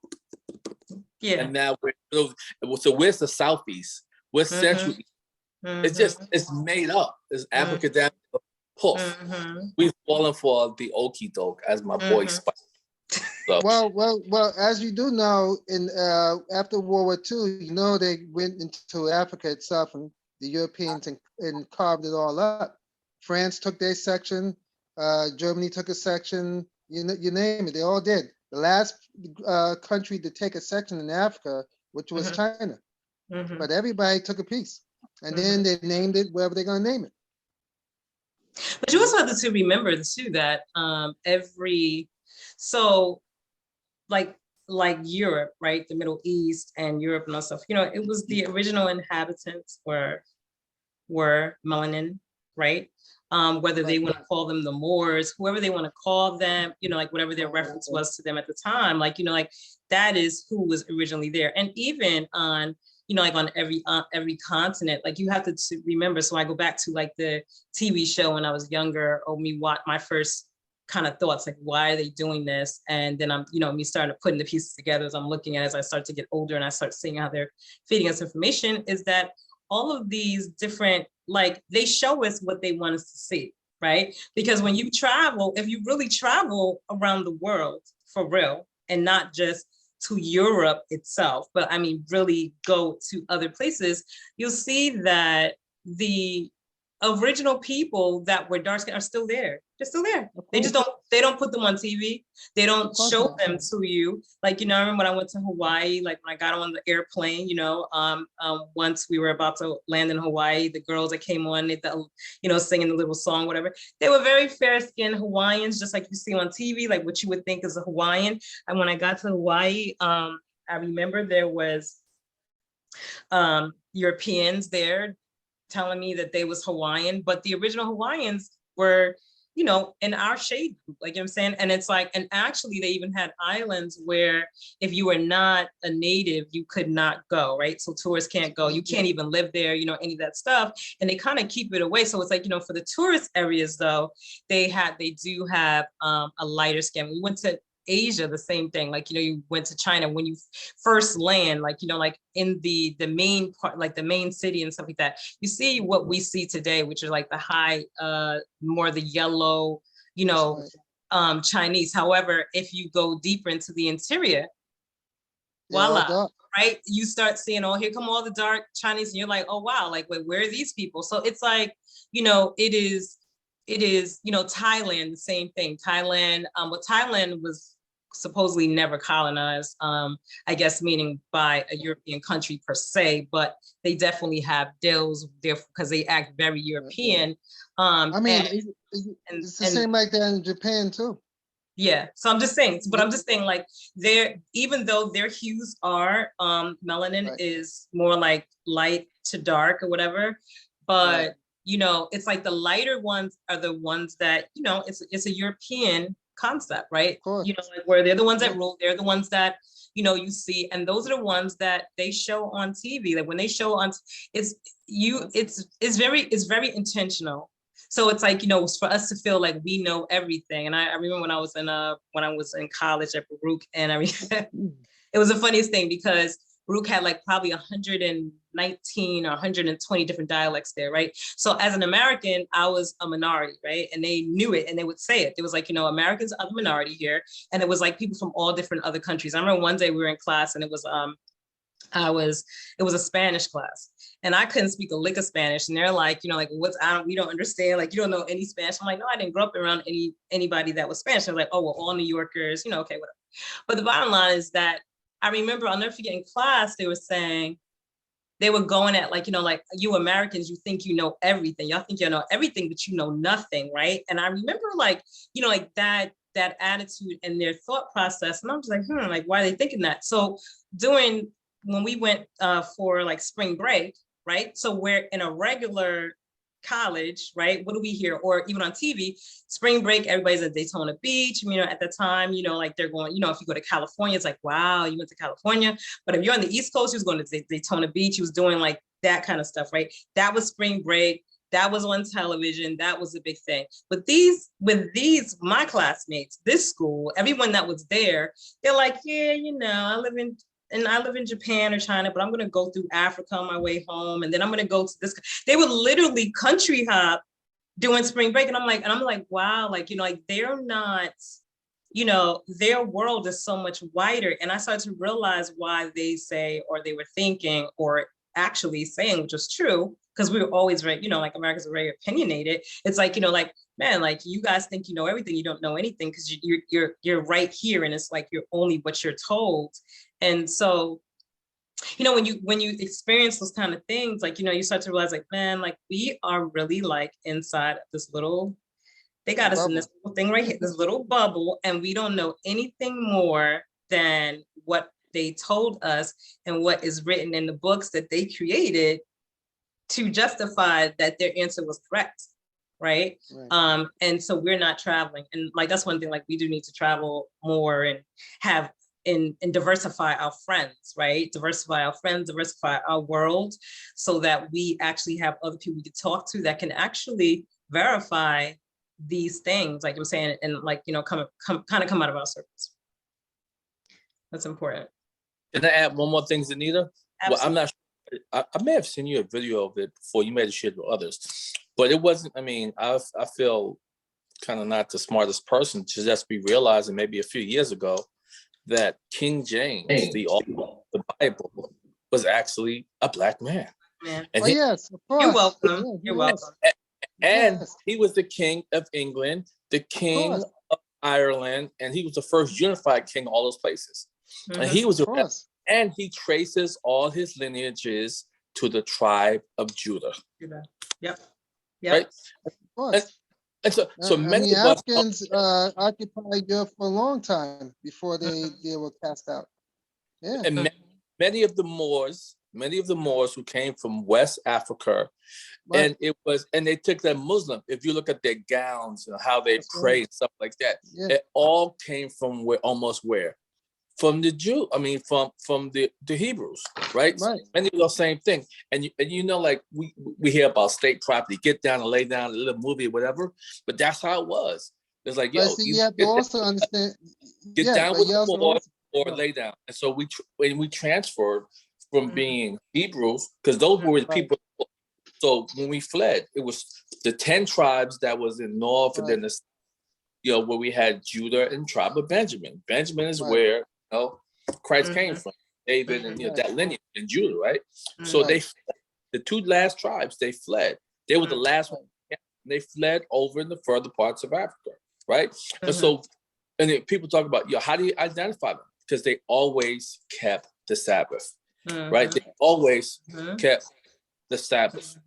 Yeah. And now so where's the Southeast? Where's Central East? It's made up. It's Africa down the poof. We've fallen for the okie doke, as my boy Spike. So. Well, as you do know, in after World War II, you know, they went into Africa itself, and the Europeans and carved it all up. France took their section, Germany took a section, you name it, they all did. The last country to take a section in Africa, which was China. But everybody took a piece. And then they named it wherever they're gonna name it. But you also have to remember too that like Europe, right? The Middle East and Europe and all stuff, you know, it was the original inhabitants were melanin, right? Whether they want to call them the Moors, whoever they want to call them, you know, like whatever their reference was to them at the time, like, you know, like that is who was originally there. And even on, you know, like on every continent, like you have to remember. So I go back to like the TV show when I was younger, or my first kind of thoughts, like, why are they doing this? And then I'm, you know, me starting to putting the pieces together as I'm looking at, as I start to get older and I start seeing how they're feeding us information, is that all of these different, like, they show us what they want us to see, right? Because when you travel, if you really travel around the world for real, and not just to Europe itself, but I mean, really go to other places, you'll see that the original people that were dark skinned are still there. They're still there. They don't put them on TV. They don't show them to you. Like, you know, I remember when I went to Hawaii, like when I got on the airplane, you know, once we were about to land in Hawaii, the girls that came on, you know, singing the little song, whatever, they were very fair skinned Hawaiians, just like you see on TV, like what you would think is a Hawaiian. And when I got to Hawaii, I remember there was Europeans there telling me that they was Hawaiian, but the original Hawaiians were, you know, in our shade group, like, you know what I'm saying? And it's like, and actually they even had islands where if you were not a native, you could not go, right? So tourists can't go, you can't even live there, you know, any of that stuff. And they kind of keep it away. So it's like, you know, for the tourist areas though, they do have a lighter skin. We went to Asia, the same thing. Like, you know, you went to China, when you first land, like, you know, like in the main part, like the main city and stuff like that, you see what we see today, which is like the high, more the yellow, you know, Chinese. However, if you go deeper into the interior, voila, right? You start seeing, oh, here come all the dark Chinese, and you're like, oh, wow, like, wait, where are these people? So it's like, you know, it is, you know, Thailand, the same thing. Thailand, Thailand was supposedly never colonized, I guess, meaning by a European country per se, but they definitely have deals there because they act very European. I mean, it's the same like that in Japan too. Yeah, so I'm just saying, like, even though their hues are, melanin is more like light to dark or whatever, but you know, it's like the lighter ones are the ones that, you know, it's a European concept, right? You know, like where they're the ones that rule, they're the ones that, you know, you see, and those are the ones that they show on TV. Like when they show on, it's very intentional. So it's like, you know, for us to feel like we know everything. And I remember when I was in college at Baruch, and I mean, it was the funniest thing because Baruch had like probably 119 or 120 different dialects there, right? So as an American, I was a minority, right? And they knew it and they would say it. It was like, Americans are the minority here. And it was like people from all different other countries. I remember one day we were in class and it was a Spanish class and I couldn't speak a lick of Spanish. And they're like, we don't understand. Like, you don't know any Spanish. I'm like, no, I didn't grow up around anybody that was Spanish. They're like, oh, well, all New Yorkers, okay, whatever. But the bottom line is that I remember, I'll never forget in class, they were saying, they were going at like, you Americans, you think you know everything. Y'all think you know everything, but you know nothing, right? And I remember like that attitude and their thought process. And I'm just like, like, why are they thinking that? So when we went for like spring break, right? So we're in a regular college, right? What do we hear? Or even on TV, spring break, everybody's at Daytona Beach. At the time, like they're going, if you go to California, it's like, wow, you went to California. But if you're on the East Coast, he was going to Daytona Beach. He was doing like that kind of stuff, right? That was spring break. That was on television. That was a big thing. But my classmates, this school, everyone that was there, they're like, yeah, I live in Japan or China, but I'm going to go through Africa on my way home. And then I'm going to go to this. They would literally country hop doing spring break. And I'm like, wow, like, they're not, their world is so much wider. And I started to realize why they say, or they were thinking, or actually saying, which was true, because we were always very, like Americans are very opinionated. It's like, man, like you guys think you know everything, you don't know anything because you're right here. And it's like, you're only what you're told. And so, when you experience those kind of things, like, you start to realize like, man, like we are really like inside this little, they got us in this little thing right here, this little bubble, and we don't know anything more than what they told us and what is written in the books that they created to justify that their answer was correct. Right. And so we're not traveling. And like, that's one thing, like we do need to travel more and have and diversify our friends, right? Diversify our friends, diversify our world so that we actually have other people we can talk to that can actually verify these things, like I'm saying, and like, come out of our circles. That's important. Can I add one more thing, Zaneta? Absolutely. Well, I'm not sure. I may have seen you a video of it before. You may have shared with others, but it wasn't, I feel kind of not the smartest person to just be realizing maybe a few years ago that King James, the author of the Bible, was actually a Black man. Man. And yes, of course. You're welcome. You're welcome. And he was the king of England, the king of Ireland, and he was the first unified king of all those places. Mm-hmm. And he was and he traces all his lineages to the tribe of Judah. Yep. Right? Of course. And so many of Africans occupied Europe for a long time before they were cast out. Yeah. And many of the Moors who came from West Africa, and they took them Muslim. If you look at their gowns and how they pray and stuff like that, it all came from from the Jew. From the Hebrews, right? Many of those same thing. And like we hear about state property, get down and lay down, a little movie or whatever, but that's how it was. It's like, you have to also understand. Get down with the Lord or lay down. And so when we transferred from being Hebrews, because those were the people. So when we fled, it was the 10 tribes that was in north, and then where we had Judah and tribe of Benjamin. Benjamin is where Christ came from, David, and that lineage in Judah, right? So the 2 last tribes, they fled. They were the last one. They fled over in the further parts of Africa, right? And so, and then people talk about, how do you identify them? Because they always kept the Sabbath, right? They always kept the Sabbath.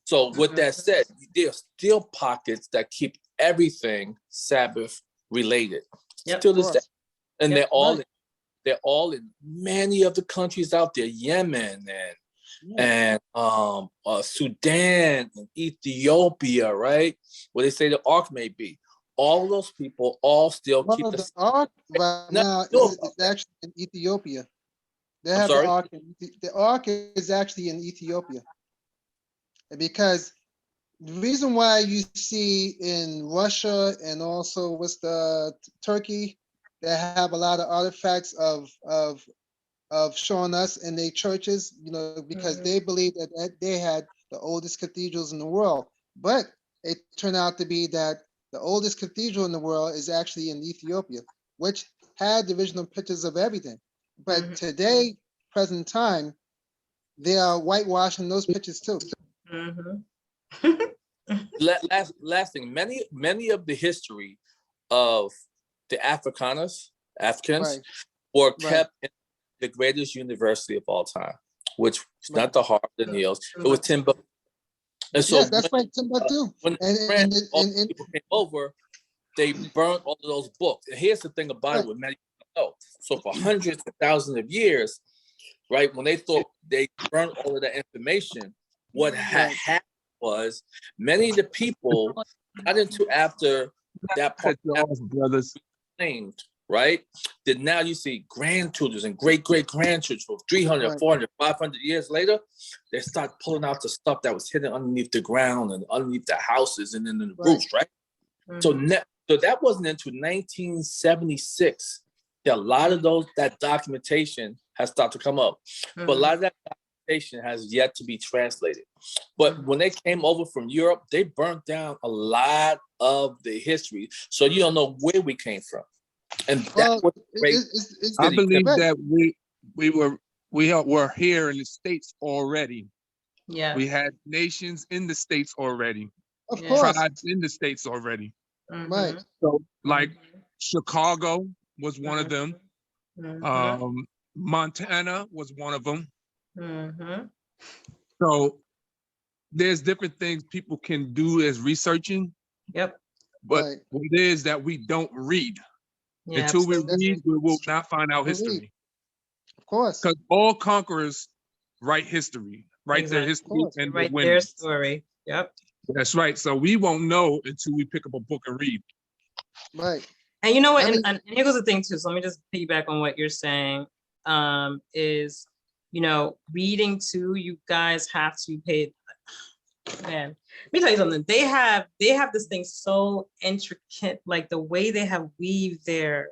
So with that said, there are still pockets that keep everything Sabbath related. Still this day. And they're all in many of the countries out there, Yemen and Sudan and Ethiopia, right? Where they say the ark may be. All those people all still keep the ark right now is actually in Ethiopia. They have the ark. The ark is actually in Ethiopia. Because the reason why you see in Russia and also Turkey, they have a lot of artifacts of of showing us in their churches, you know, because they believe that they had the oldest cathedrals in the world. But it turned out to be that the oldest cathedral in the world is actually in Ethiopia, which had the original pictures of everything. But today, present time, they are whitewashing those pictures too. Last thing, many of the history of the Africans were kept in the greatest university of all time, which is not the Harvard and Yale's. It was Timbuktu. And so that's right, Timbuktu. When people came over, they burned all of those books. And here's the thing about it with many people know. So for hundreds of thousands of years, right, when they thought they burned all of that information, what had happened was many of the people got into after that part brothers claimed, right? That now you see grandchildren and great-great-grandchildren for 300, 400, 500 years later, they start pulling out the stuff that was hidden underneath the ground and underneath the houses and in the roofs, right? So that wasn't until 1976 that a lot of that documentation has started to come up. But a lot of that documentation has yet to be translated. But when they came over from Europe, they burnt down a lot of the history. So you don't know where we came from. And that was great. I believe that we were here in the States already. Yeah. We had nations in the States already. Of course. Tribes in the States already. Right. So like Chicago was one of them. Montana was one of them. So there's different things people can do as researching. Yep. But what it is that we don't read. Yeah, Until we read, we will not find out history. Of course. Because all conquerors write history, write their history and write their their winnings. story. Yep. That's right. So we won't know until we pick up a book and read. Right. And you know what? And here goes the thing too. So let me just piggyback on what you're saying. Is, you know, reading too. You guys have to pay. Man, let me tell you something. They have this thing so intricate, like the way they have weaved their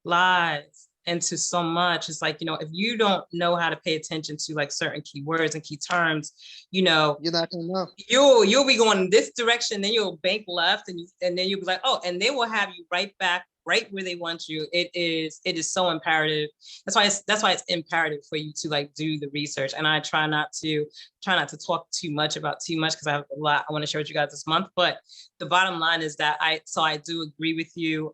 lives into so much. It's like, you know, if you don't know how to pay attention to like certain key words and key terms, you know, you're not gonna know. You'll be going this direction, then you'll bank left, and then you'll be like, oh, and they will have you right back right where they want you. It is so imperative. That's why it's imperative for you to like do the research. And I try not to talk too much because I have a lot I want to share with you guys this month. But the bottom line is that I do agree with you.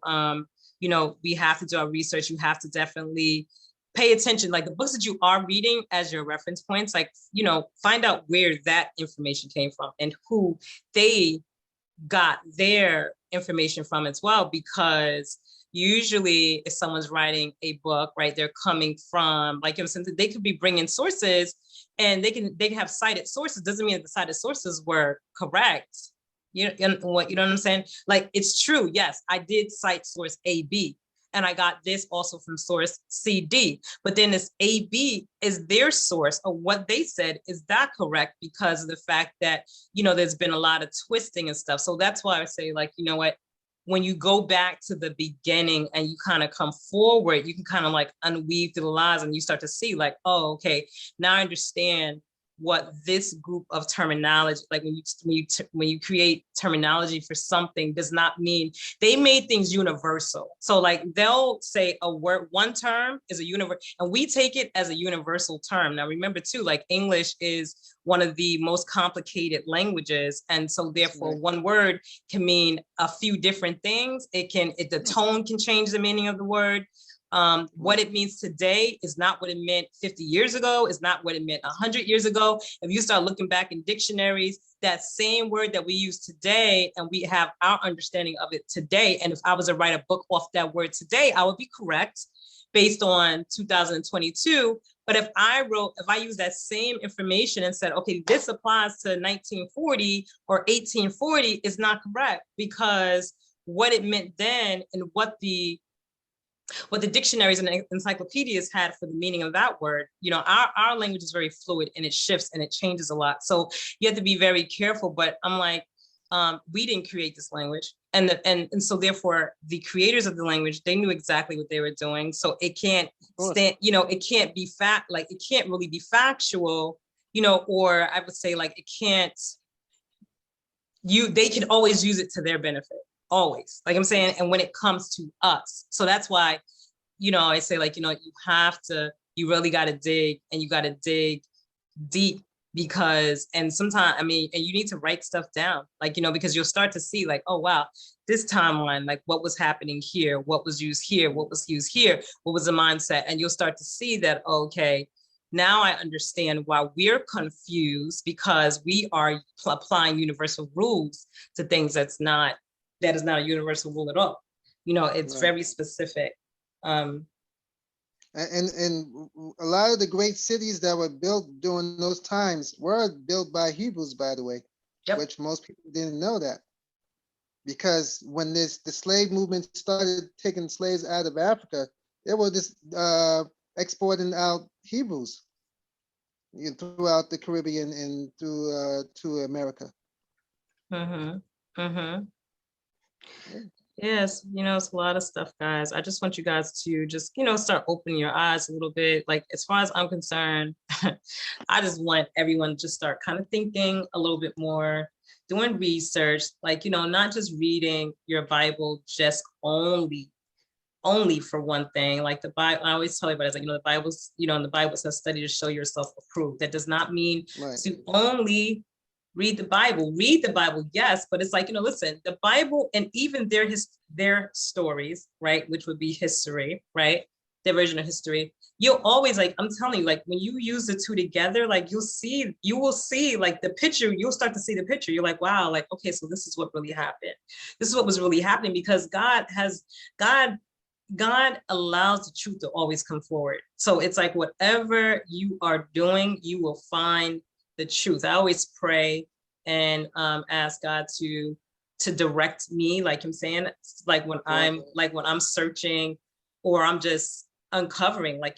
You know, we have to do our research. You have to definitely pay attention, like the books that you are reading as your reference points, like, you know, find out where that information came from and who they got their information from as well, because usually if someone's writing a book, right, they're coming from, like, you know, they could be bringing sources and they can have cited sources. Doesn't mean that the cited sources were correct. You know what I'm saying? Like, it's true. Yes, I did cite source AB and I got this also from source CD, but then this AB is their source of what they said. Is that correct? Because of the fact that, you know, there's been a lot of twisting and stuff. So that's why I say, like, you know what, when you go back to the beginning and you kind of come forward, you can kind of like unweave through the lines and you start to see like, oh, okay, now I understand what this group of terminology, like when you create terminology for something, does not mean they made things universal. So like they'll say a word, one term is a universal, and we take it as a universal term. Now remember too, like English is one of the most complicated languages, and so therefore one word can mean a few different things. The tone can change the meaning of the word. What it means today is not what it meant 50 years ago, is not what it meant 100 years ago. If you start looking back in dictionaries, that same word that we use today, and we have our understanding of it today. And if I was to write a book off that word today, I would be correct based on 2022. But if I use that same information and said, okay, this applies to 1940 or 1840, is not correct, because what it meant then and what the dictionaries and encyclopedias had for the meaning of that word, you know, our language is very fluid and it shifts and it changes a lot. So you have to be very careful. But I'm like, we didn't create this language. And so therefore the creators of the language, they knew exactly what they were doing. So it can't stand, it can't be it can't really be factual, or I would say like it can't, they can always use it to their benefit, always, like I'm saying. And when it comes to us, so that's why, I say like, you really got to dig, and you got to dig deep, because, and sometimes, and you need to write stuff down, like, because you'll start to see like, oh, wow, this timeline, like what was happening here, what was used here, what was used here, what was the mindset. And you'll start to see that, okay, now I understand why we're confused, because we are applying universal rules to things that is not a universal rule at all. It's very specific. And a lot of the great cities that were built during those times were built by Hebrews, by the way, which most people didn't know that. Because when the slave movement started taking slaves out of Africa, they were just exporting out Hebrews throughout the Caribbean and through to America. Yes, it's a lot of stuff, guys. I just want you guys to just, start opening your eyes a little bit. Like, as far as I'm concerned, I just want everyone to just start kind of thinking a little bit more, doing research, like, not just reading your Bible just only for one thing. Like the Bible, I always tell everybody, it's like, the Bible's, in the Bible says study to show yourself approved. That does not mean to only read the Bible, yes, but it's like, listen, the Bible and even their stories, right, which would be history, right, their version of history, you'll always, like, I'm telling you, like, when you use the two together, like, you will see like the picture, you'll start to see the picture. You're like, wow, like, okay, so this is what really happened. This is what was really happening, because God allows the truth to always come forward. So it's like, whatever you are doing, you will find the truth. I always pray and ask God to direct me, like I'm saying, like when I'm searching, or I'm just uncovering, like,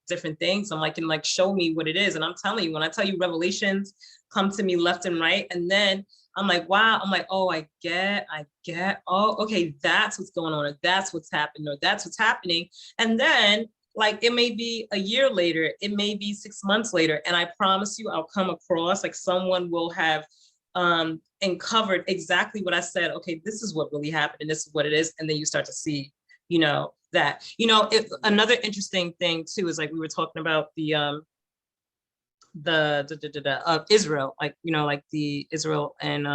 different things. I'm like, and like, show me what it is. And I'm telling you, when I tell you, revelations come to me left and right. And then I'm like, wow, I'm like, oh, I get, oh, okay, that's what's going on, or that's what's happening, or that's what's happening. And then, like, it may be a year later, it may be 6 months later, and I promise you, I'll come across, like, someone will have uncovered exactly what I said. Okay, this is what really happened, and this is what it is. And then you start to see, that, another interesting thing too is, like, we were talking about the Israel, like, like the Israel and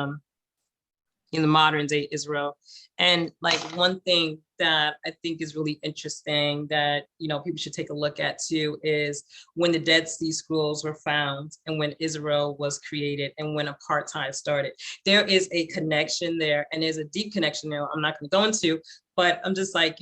in the modern day Israel. And like, one thing that I think is really interesting that, people should take a look at too, is when the Dead Sea Scrolls were found, and when Israel was created, and when apartheid started. There is a connection there, and there's a deep connection there I'm not going to go into, but I'm just like,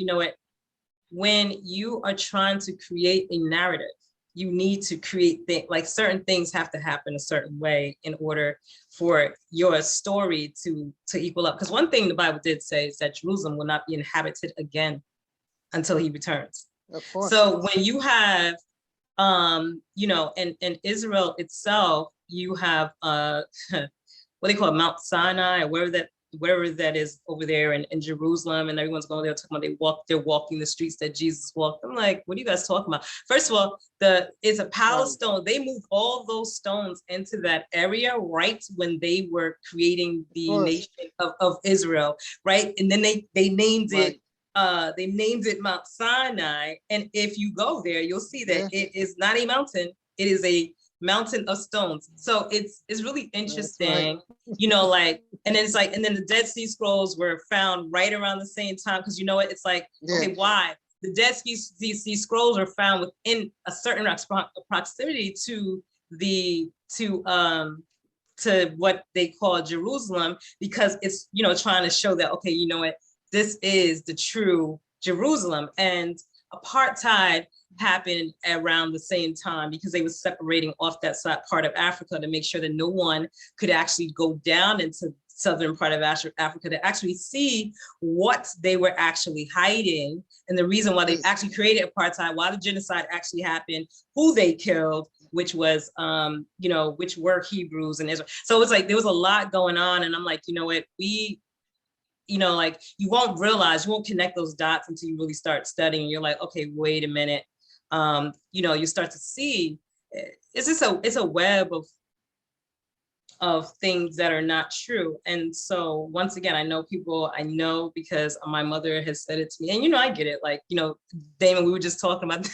when you are trying to create a narrative, you need to create like, certain things have to happen a certain way in order for your story to equal up. Because one thing the Bible did say is that Jerusalem will not be inhabited again until he returns. Of course. So when you have, in Israel itself, you have what they call Mount Sinai, or wherever that is over there in Jerusalem, and everyone's going there talking about they're walking the streets that Jesus walked. I'm like, what are you guys talking about? First of all, it's a pile of stone. They moved all those stones into that area right when they were creating the nation of Israel, right? And then they named it Mount Sinai. And if you go there, you'll see that it is not a mountain. It is a mountain of stones. So it's really interesting, like, and then it's like, and then the Dead Sea Scrolls were found right around the same time, because it's like, okay, why? The Dead Sea Scrolls are found within a certain proximity to what they call Jerusalem, because it's, trying to show that, okay, this is the true Jerusalem. And apartheid happened around the same time, because they were separating off that part of Africa to make sure that no one could actually go down into southern part of Africa to actually see what they were actually hiding, and the reason why they actually created apartheid, why the genocide actually happened, who they killed, which was, which were Hebrews and Israel. So it's like, there was a lot going on. And I'm like, you know what, like you won't realize, you won't connect those dots until you really start studying. You're like, okay, wait a minute. You start to see, it's a web of things that are not true. And so once again, I know because my mother has said it to me, and I get it. Like, Damon, we were just talking about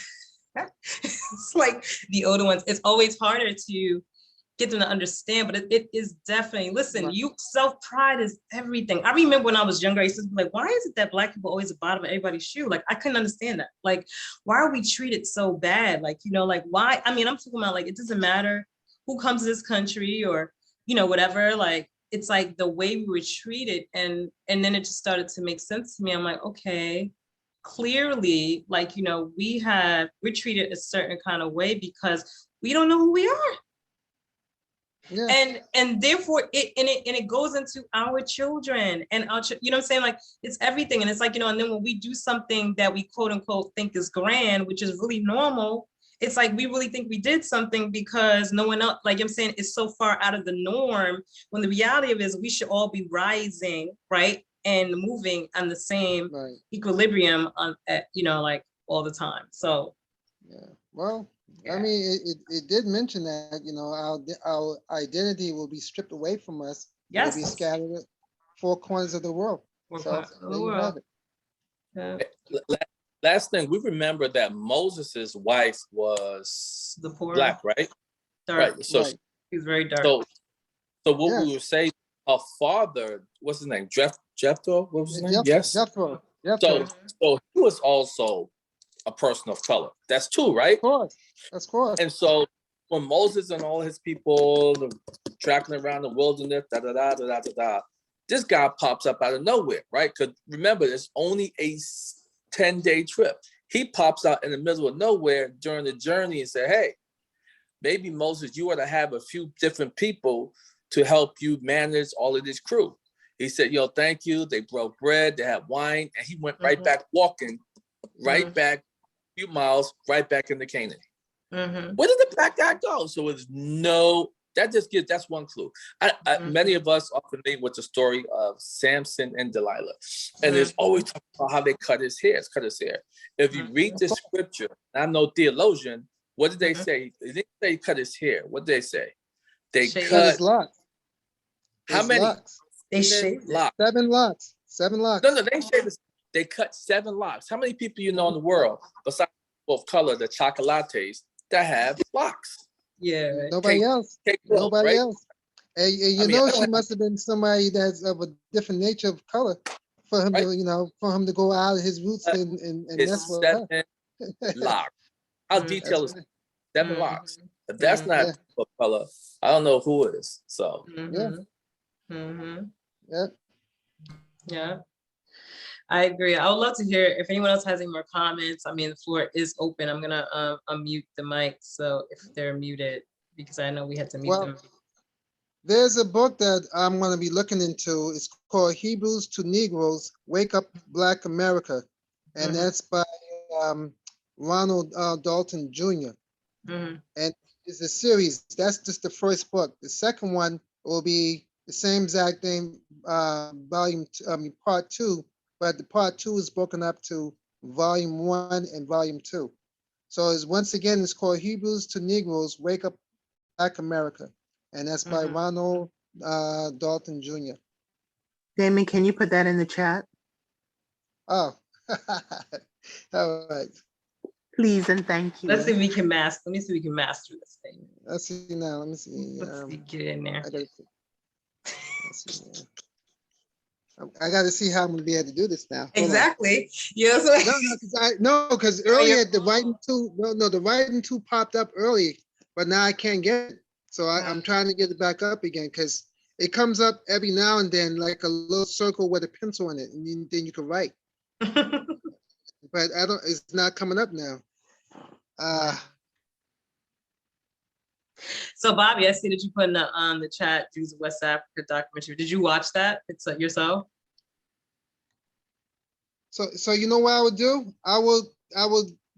it's like the older ones, it's always harder to get them to understand, but it is definitely, listen, self-pride is everything. I remember when I was younger, I used to be like, why is it that Black people always at the bottom of everybody's shoe? Like, I couldn't understand that. Like, why are we treated so bad? Like, like, why? I mean, I'm talking about, like, it doesn't matter who comes to this country or, whatever, like, it's like the way we were treated. And then it just started to make sense to me. I'm like, okay, clearly, like, we're treated a certain kind of way because we don't know who we are. Yeah. And therefore it goes into our children and our, what I'm saying? Like, it's everything. And it's like, and then when we do something that we quote unquote think is grand, which is really normal, it's like, we really think we did something because no one else, like I'm saying, it's so far out of the norm, when the reality of it is we should all be rising, right? And moving on the same equilibrium like all the time. So, yeah, well, yeah. I mean, it did mention that, our identity will be stripped away from us. Yes. It will be scattered at 4 corners of the world. So there you have it. Yeah. Last thing, we remember that Moses's wife was Black, right? Dark. Right. So he's very dark. So what we would say, her father, what's his name? Jethro? What was his name? Yes. Jethro. So he was also a person of color. That's true, right? Of course. And so when Moses and all his people tracking around the wilderness, this guy pops up out of nowhere, right? Because remember, it's only a 10-day trip. He pops out in the middle of nowhere during the journey and said, hey, maybe Moses, you ought to have a few different people to help you manage all of this crew. He said, yo, thank you. They broke bread, they had wine, and he went right back walking, back a few miles, right back into Canaan. Where did the black guy go? So it's that's one clue. Many of us are familiar with the story of Samson and Delilah. And there's always talk about how they cut his hair. If you read the scripture, I'm no theologian, what did they say? They didn't say cut his hair. What did they say? They cut his locks. How many? Locks. They shaved locks. 7 locks. 7 locks. No, they shaved. They cut 7 locks. How many people you know in the world, besides people of color, the chocolates, that have locks? Yeah. Nobody else. Nobody else. And she must have been somebody that's of a different nature of color for him to, for him to go out of his roots and mess with her. 7 locks. How detailed is 7 locks? If that's not of color, I don't know who is. So yeah, I agree. I would love to hear if anyone else has any more comments. I mean, the floor is open. I'm gonna unmute the mic, so if they're muted, because I know we had to mute them. There's a book that I'm going to be looking into. It's called Hebrews to Negroes, Wake Up Black America. And that's by Ronald Dalton Jr. And it's a series. That's just the first book. The second one will be the same exact thing, part 2, but the part 2 is broken up to volume 1 and volume 2. So once again, it's called Hebrews to Negroes, Wake Up Black America. And that's by Ronald Dalton Jr. Damon, can you put that in the chat? Oh, all right. Please and thank you. Let's see if we can master. Let me see if we can master this thing. Let's see now. Let me see. Let's see, get in there. I got to see how I'm gonna be able to do this now. Exactly. Yes. Because earlier the writing two popped up early, but now I can't get it. So I'm trying to get it back up again because it comes up every now and then like a little circle with a pencil in it, and then you can write. But it's not coming up now. So Bobby, I see that you put in the chat Jews of West Africa documentary. Did you watch that? It's yourself? So you know what I would do? I will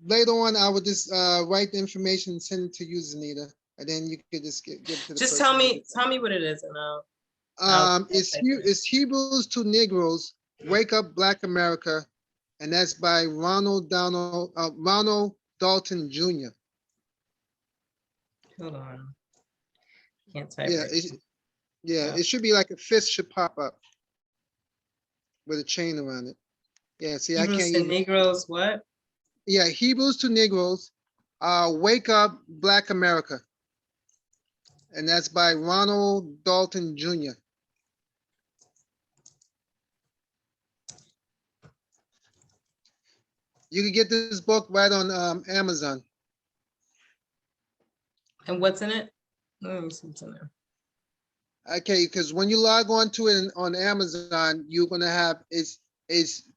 later on, I would just write the information and send it to you, Zaneta, and then you could just give it to the Just person. tell me what it is, and I'll It's Hebrews to Negroes, Wake Up Black America, and that's by Ronald Dalton Jr. hold on. Can't type Yeah, right. it should be like a fist should pop up with a chain around it. Yeah, see, I Hebrews can't to even. Negroes, what? Yeah, Hebrews to Negroes, Wake Up Black America, and that's by Ronald Dalton Jr. You can get this book right on Amazon. And what's in it? Let me see what's in there. Okay, because when you log on to it on Amazon, you're gonna have is basically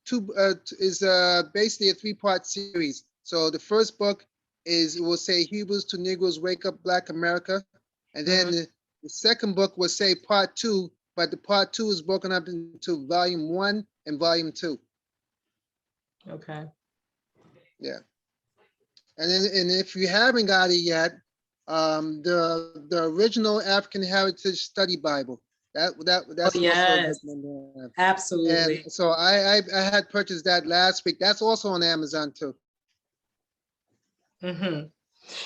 a 3-part series. So the first book it will say Hebrews to Negroes, Wake Up Black America, and then the second book will say part 2, but the part 2 is broken up into volume 1 and volume 2. Okay. Yeah. And if you haven't got it yet, the original African Heritage Study Bible. That's also a good one. Absolutely. And so I had purchased that last week. That's also on Amazon too. And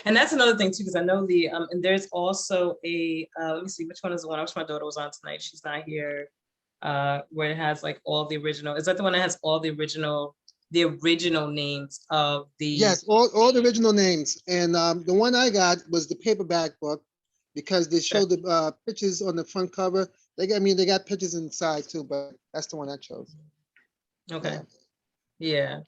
that's another thing too, because I know and there's also a let me see which one is the one. I wish my daughter was on tonight. She's not here. Where it has like all the original. Is that the one that has all the original names of the? Yes, all the original names. And the one I got was the paperback book because they show the pictures on the front cover. They got pictures inside too, but that's the one I chose. Okay. Yeah.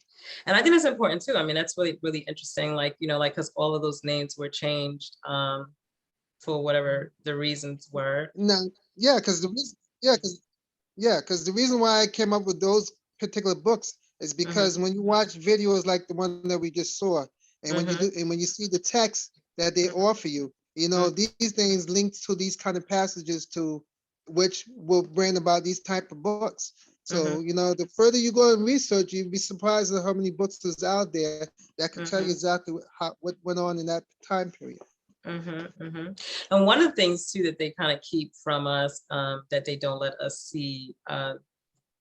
And I think it's important too. I mean, that's really, really interesting. Like, because all of those names were changed for whatever the reasons were. No, yeah, because the reason why I came up with those particular books is because when you watch videos like the one that we just saw, and when you see the text that they offer you, these things linked to these kind of passages to which will bring about these type of books. So, the further you go and research, you'd be surprised at how many books is out there that can tell you exactly what went on in that time period. And one of the things too that they kind of keep from us that they don't let us see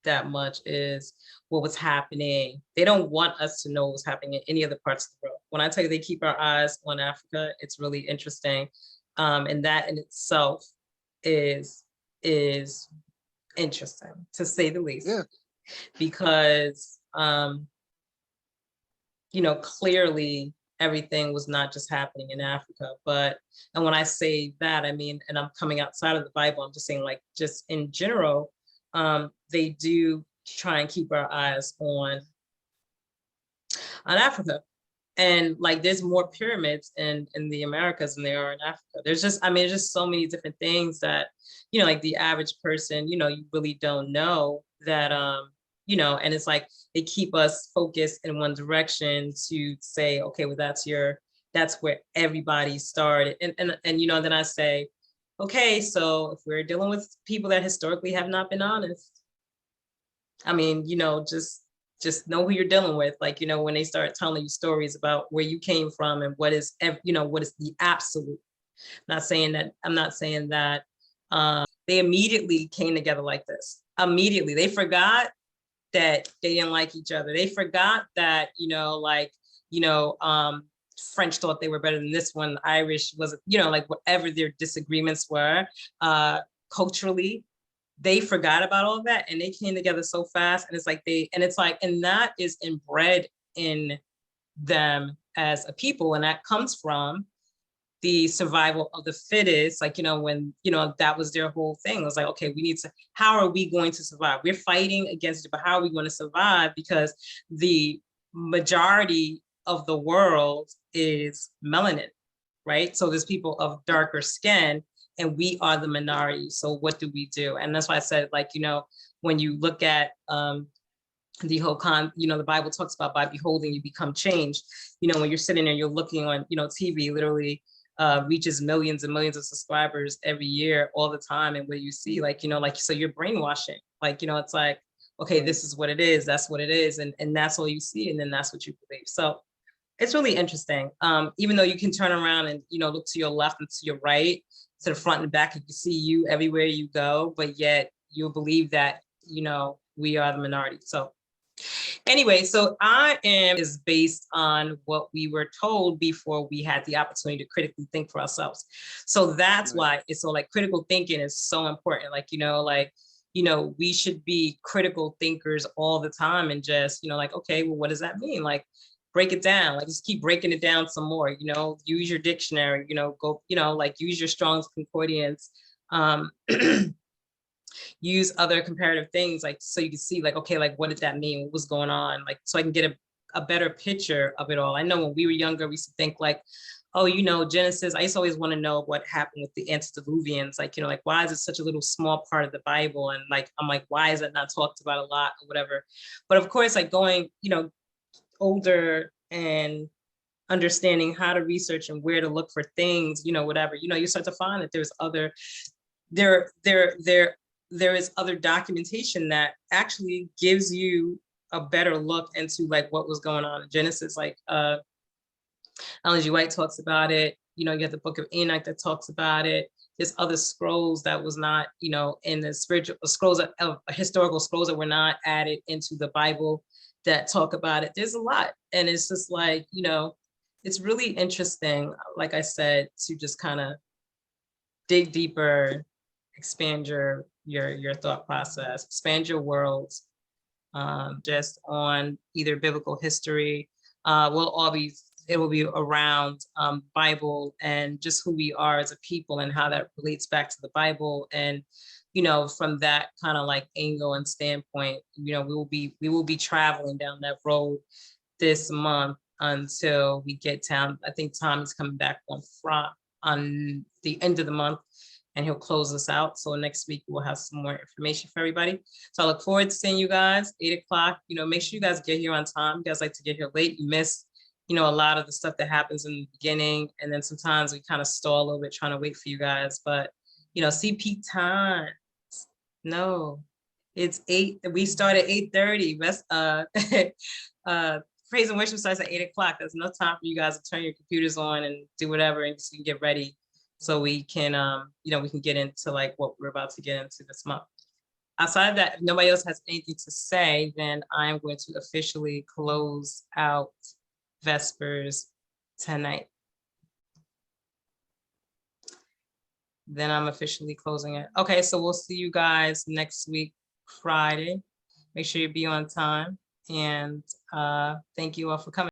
that much is what was happening. They don't want us to know what's happening in any other parts of the world. When I tell you they keep our eyes on Africa, it's really interesting. And that in itself is interesting, to say the least. Yeah. Because clearly everything was not just happening in Africa, and when I say that, I mean, and I'm coming outside of the Bible, I'm just saying, like, just in general, they do try and keep our eyes on Africa. And like, there's more pyramids in the Americas than there are in Africa. There's just so many different things that, like the average person, you really don't know that, and it's like they keep us focused in one direction to say, okay, well, that's where everybody started. And then I say, okay, so if we're dealing with people that historically have not been honest, I mean, just know who you're dealing with. Like, when they start telling you stories about where you came from and what is the absolute. I'm not saying that they immediately came together like this. Immediately, they forgot that they didn't like each other. They forgot that, French thought they were better than this one. Irish was, like whatever their disagreements were culturally, they forgot about all of that and they came together so fast. And and that is inbred in them as a people. And that comes from the survival of the fittest, like, when, that was their whole thing. It was like, okay, how are we going to survive? We're fighting against it, but how are we going to survive? Because the majority of the world is melanin, right? So there's people of darker skin and we are the minority. So what do we do? And that's why I said, like, when you look at the whole the Bible talks about by beholding, you become changed. When you're sitting there, you're looking on, TV literally reaches millions and millions of subscribers every year, all the time. And what you see, so you're brainwashing, it's like, okay, this is what it is. That's what it is. And that's all you see. And then that's what you believe. So it's really interesting. Even though you can turn around and, look to your left and to your right, to the front and back, you can see you everywhere you go, but yet you'll believe that, we are the minority. So anyway, so I am is based on what we were told before we had the opportunity to critically think for ourselves. So that's why it's so like critical thinking is so important. We should be critical thinkers all the time and just, okay, well, what does that mean? Like, break it down, like just keep breaking it down some more, use your dictionary, go, use your Strong's Concordance, use other comparative things, like, so you can see like, okay, like, what did that mean? What was going on? Like, so I can get a better picture of it all. I know when we were younger, we used to think like, oh, Genesis, I used to always want to know what happened with the antediluvians. Like, like, why is it such a little small part of the Bible? And like, I'm like, why is it not talked about a lot or whatever? But of course, like going, older and understanding how to research and where to look for things, whatever, you start to find that there's other, there is other documentation that actually gives you a better look into like what was going on in Genesis. Like Ellen G. White talks about it. You have the Book of Enoch that talks about it. There's other scrolls that was not, in the spiritual scrolls of historical scrolls that were not added into the Bible that talk about it. There's a lot. And it's just like, it's really interesting, like I said, to just kind of dig deeper, expand your thought process, expand your world, just on either biblical history. It will be around Bible and just who we are as a people and how that relates back to the Bible. And, from that kind of like angle and standpoint, we will be traveling down that road this month until we get down. I think Tom is coming back on the end of the month, and he'll close us out. So next week we'll have some more information for everybody. So I look forward to seeing you guys 8 o'clock. Make sure you guys get here on time. You guys like to get here late. You miss, a lot of the stuff that happens in the beginning. And then sometimes we kind of stall a little bit trying to wait for you guys. But, CP times. No, it's 8. We start at 8:30. Praise and worship starts at 8 o'clock. There's no time for you guys to turn your computers on and do whatever and just get ready. So we can, we can get into like what we're about to get into this month. Outside of that, if nobody else has anything to say, then I'm going to officially close out Vespers tonight. Then I'm officially closing it. Okay, so we'll see you guys next week, Friday. Make sure you be on time. And thank you all for coming.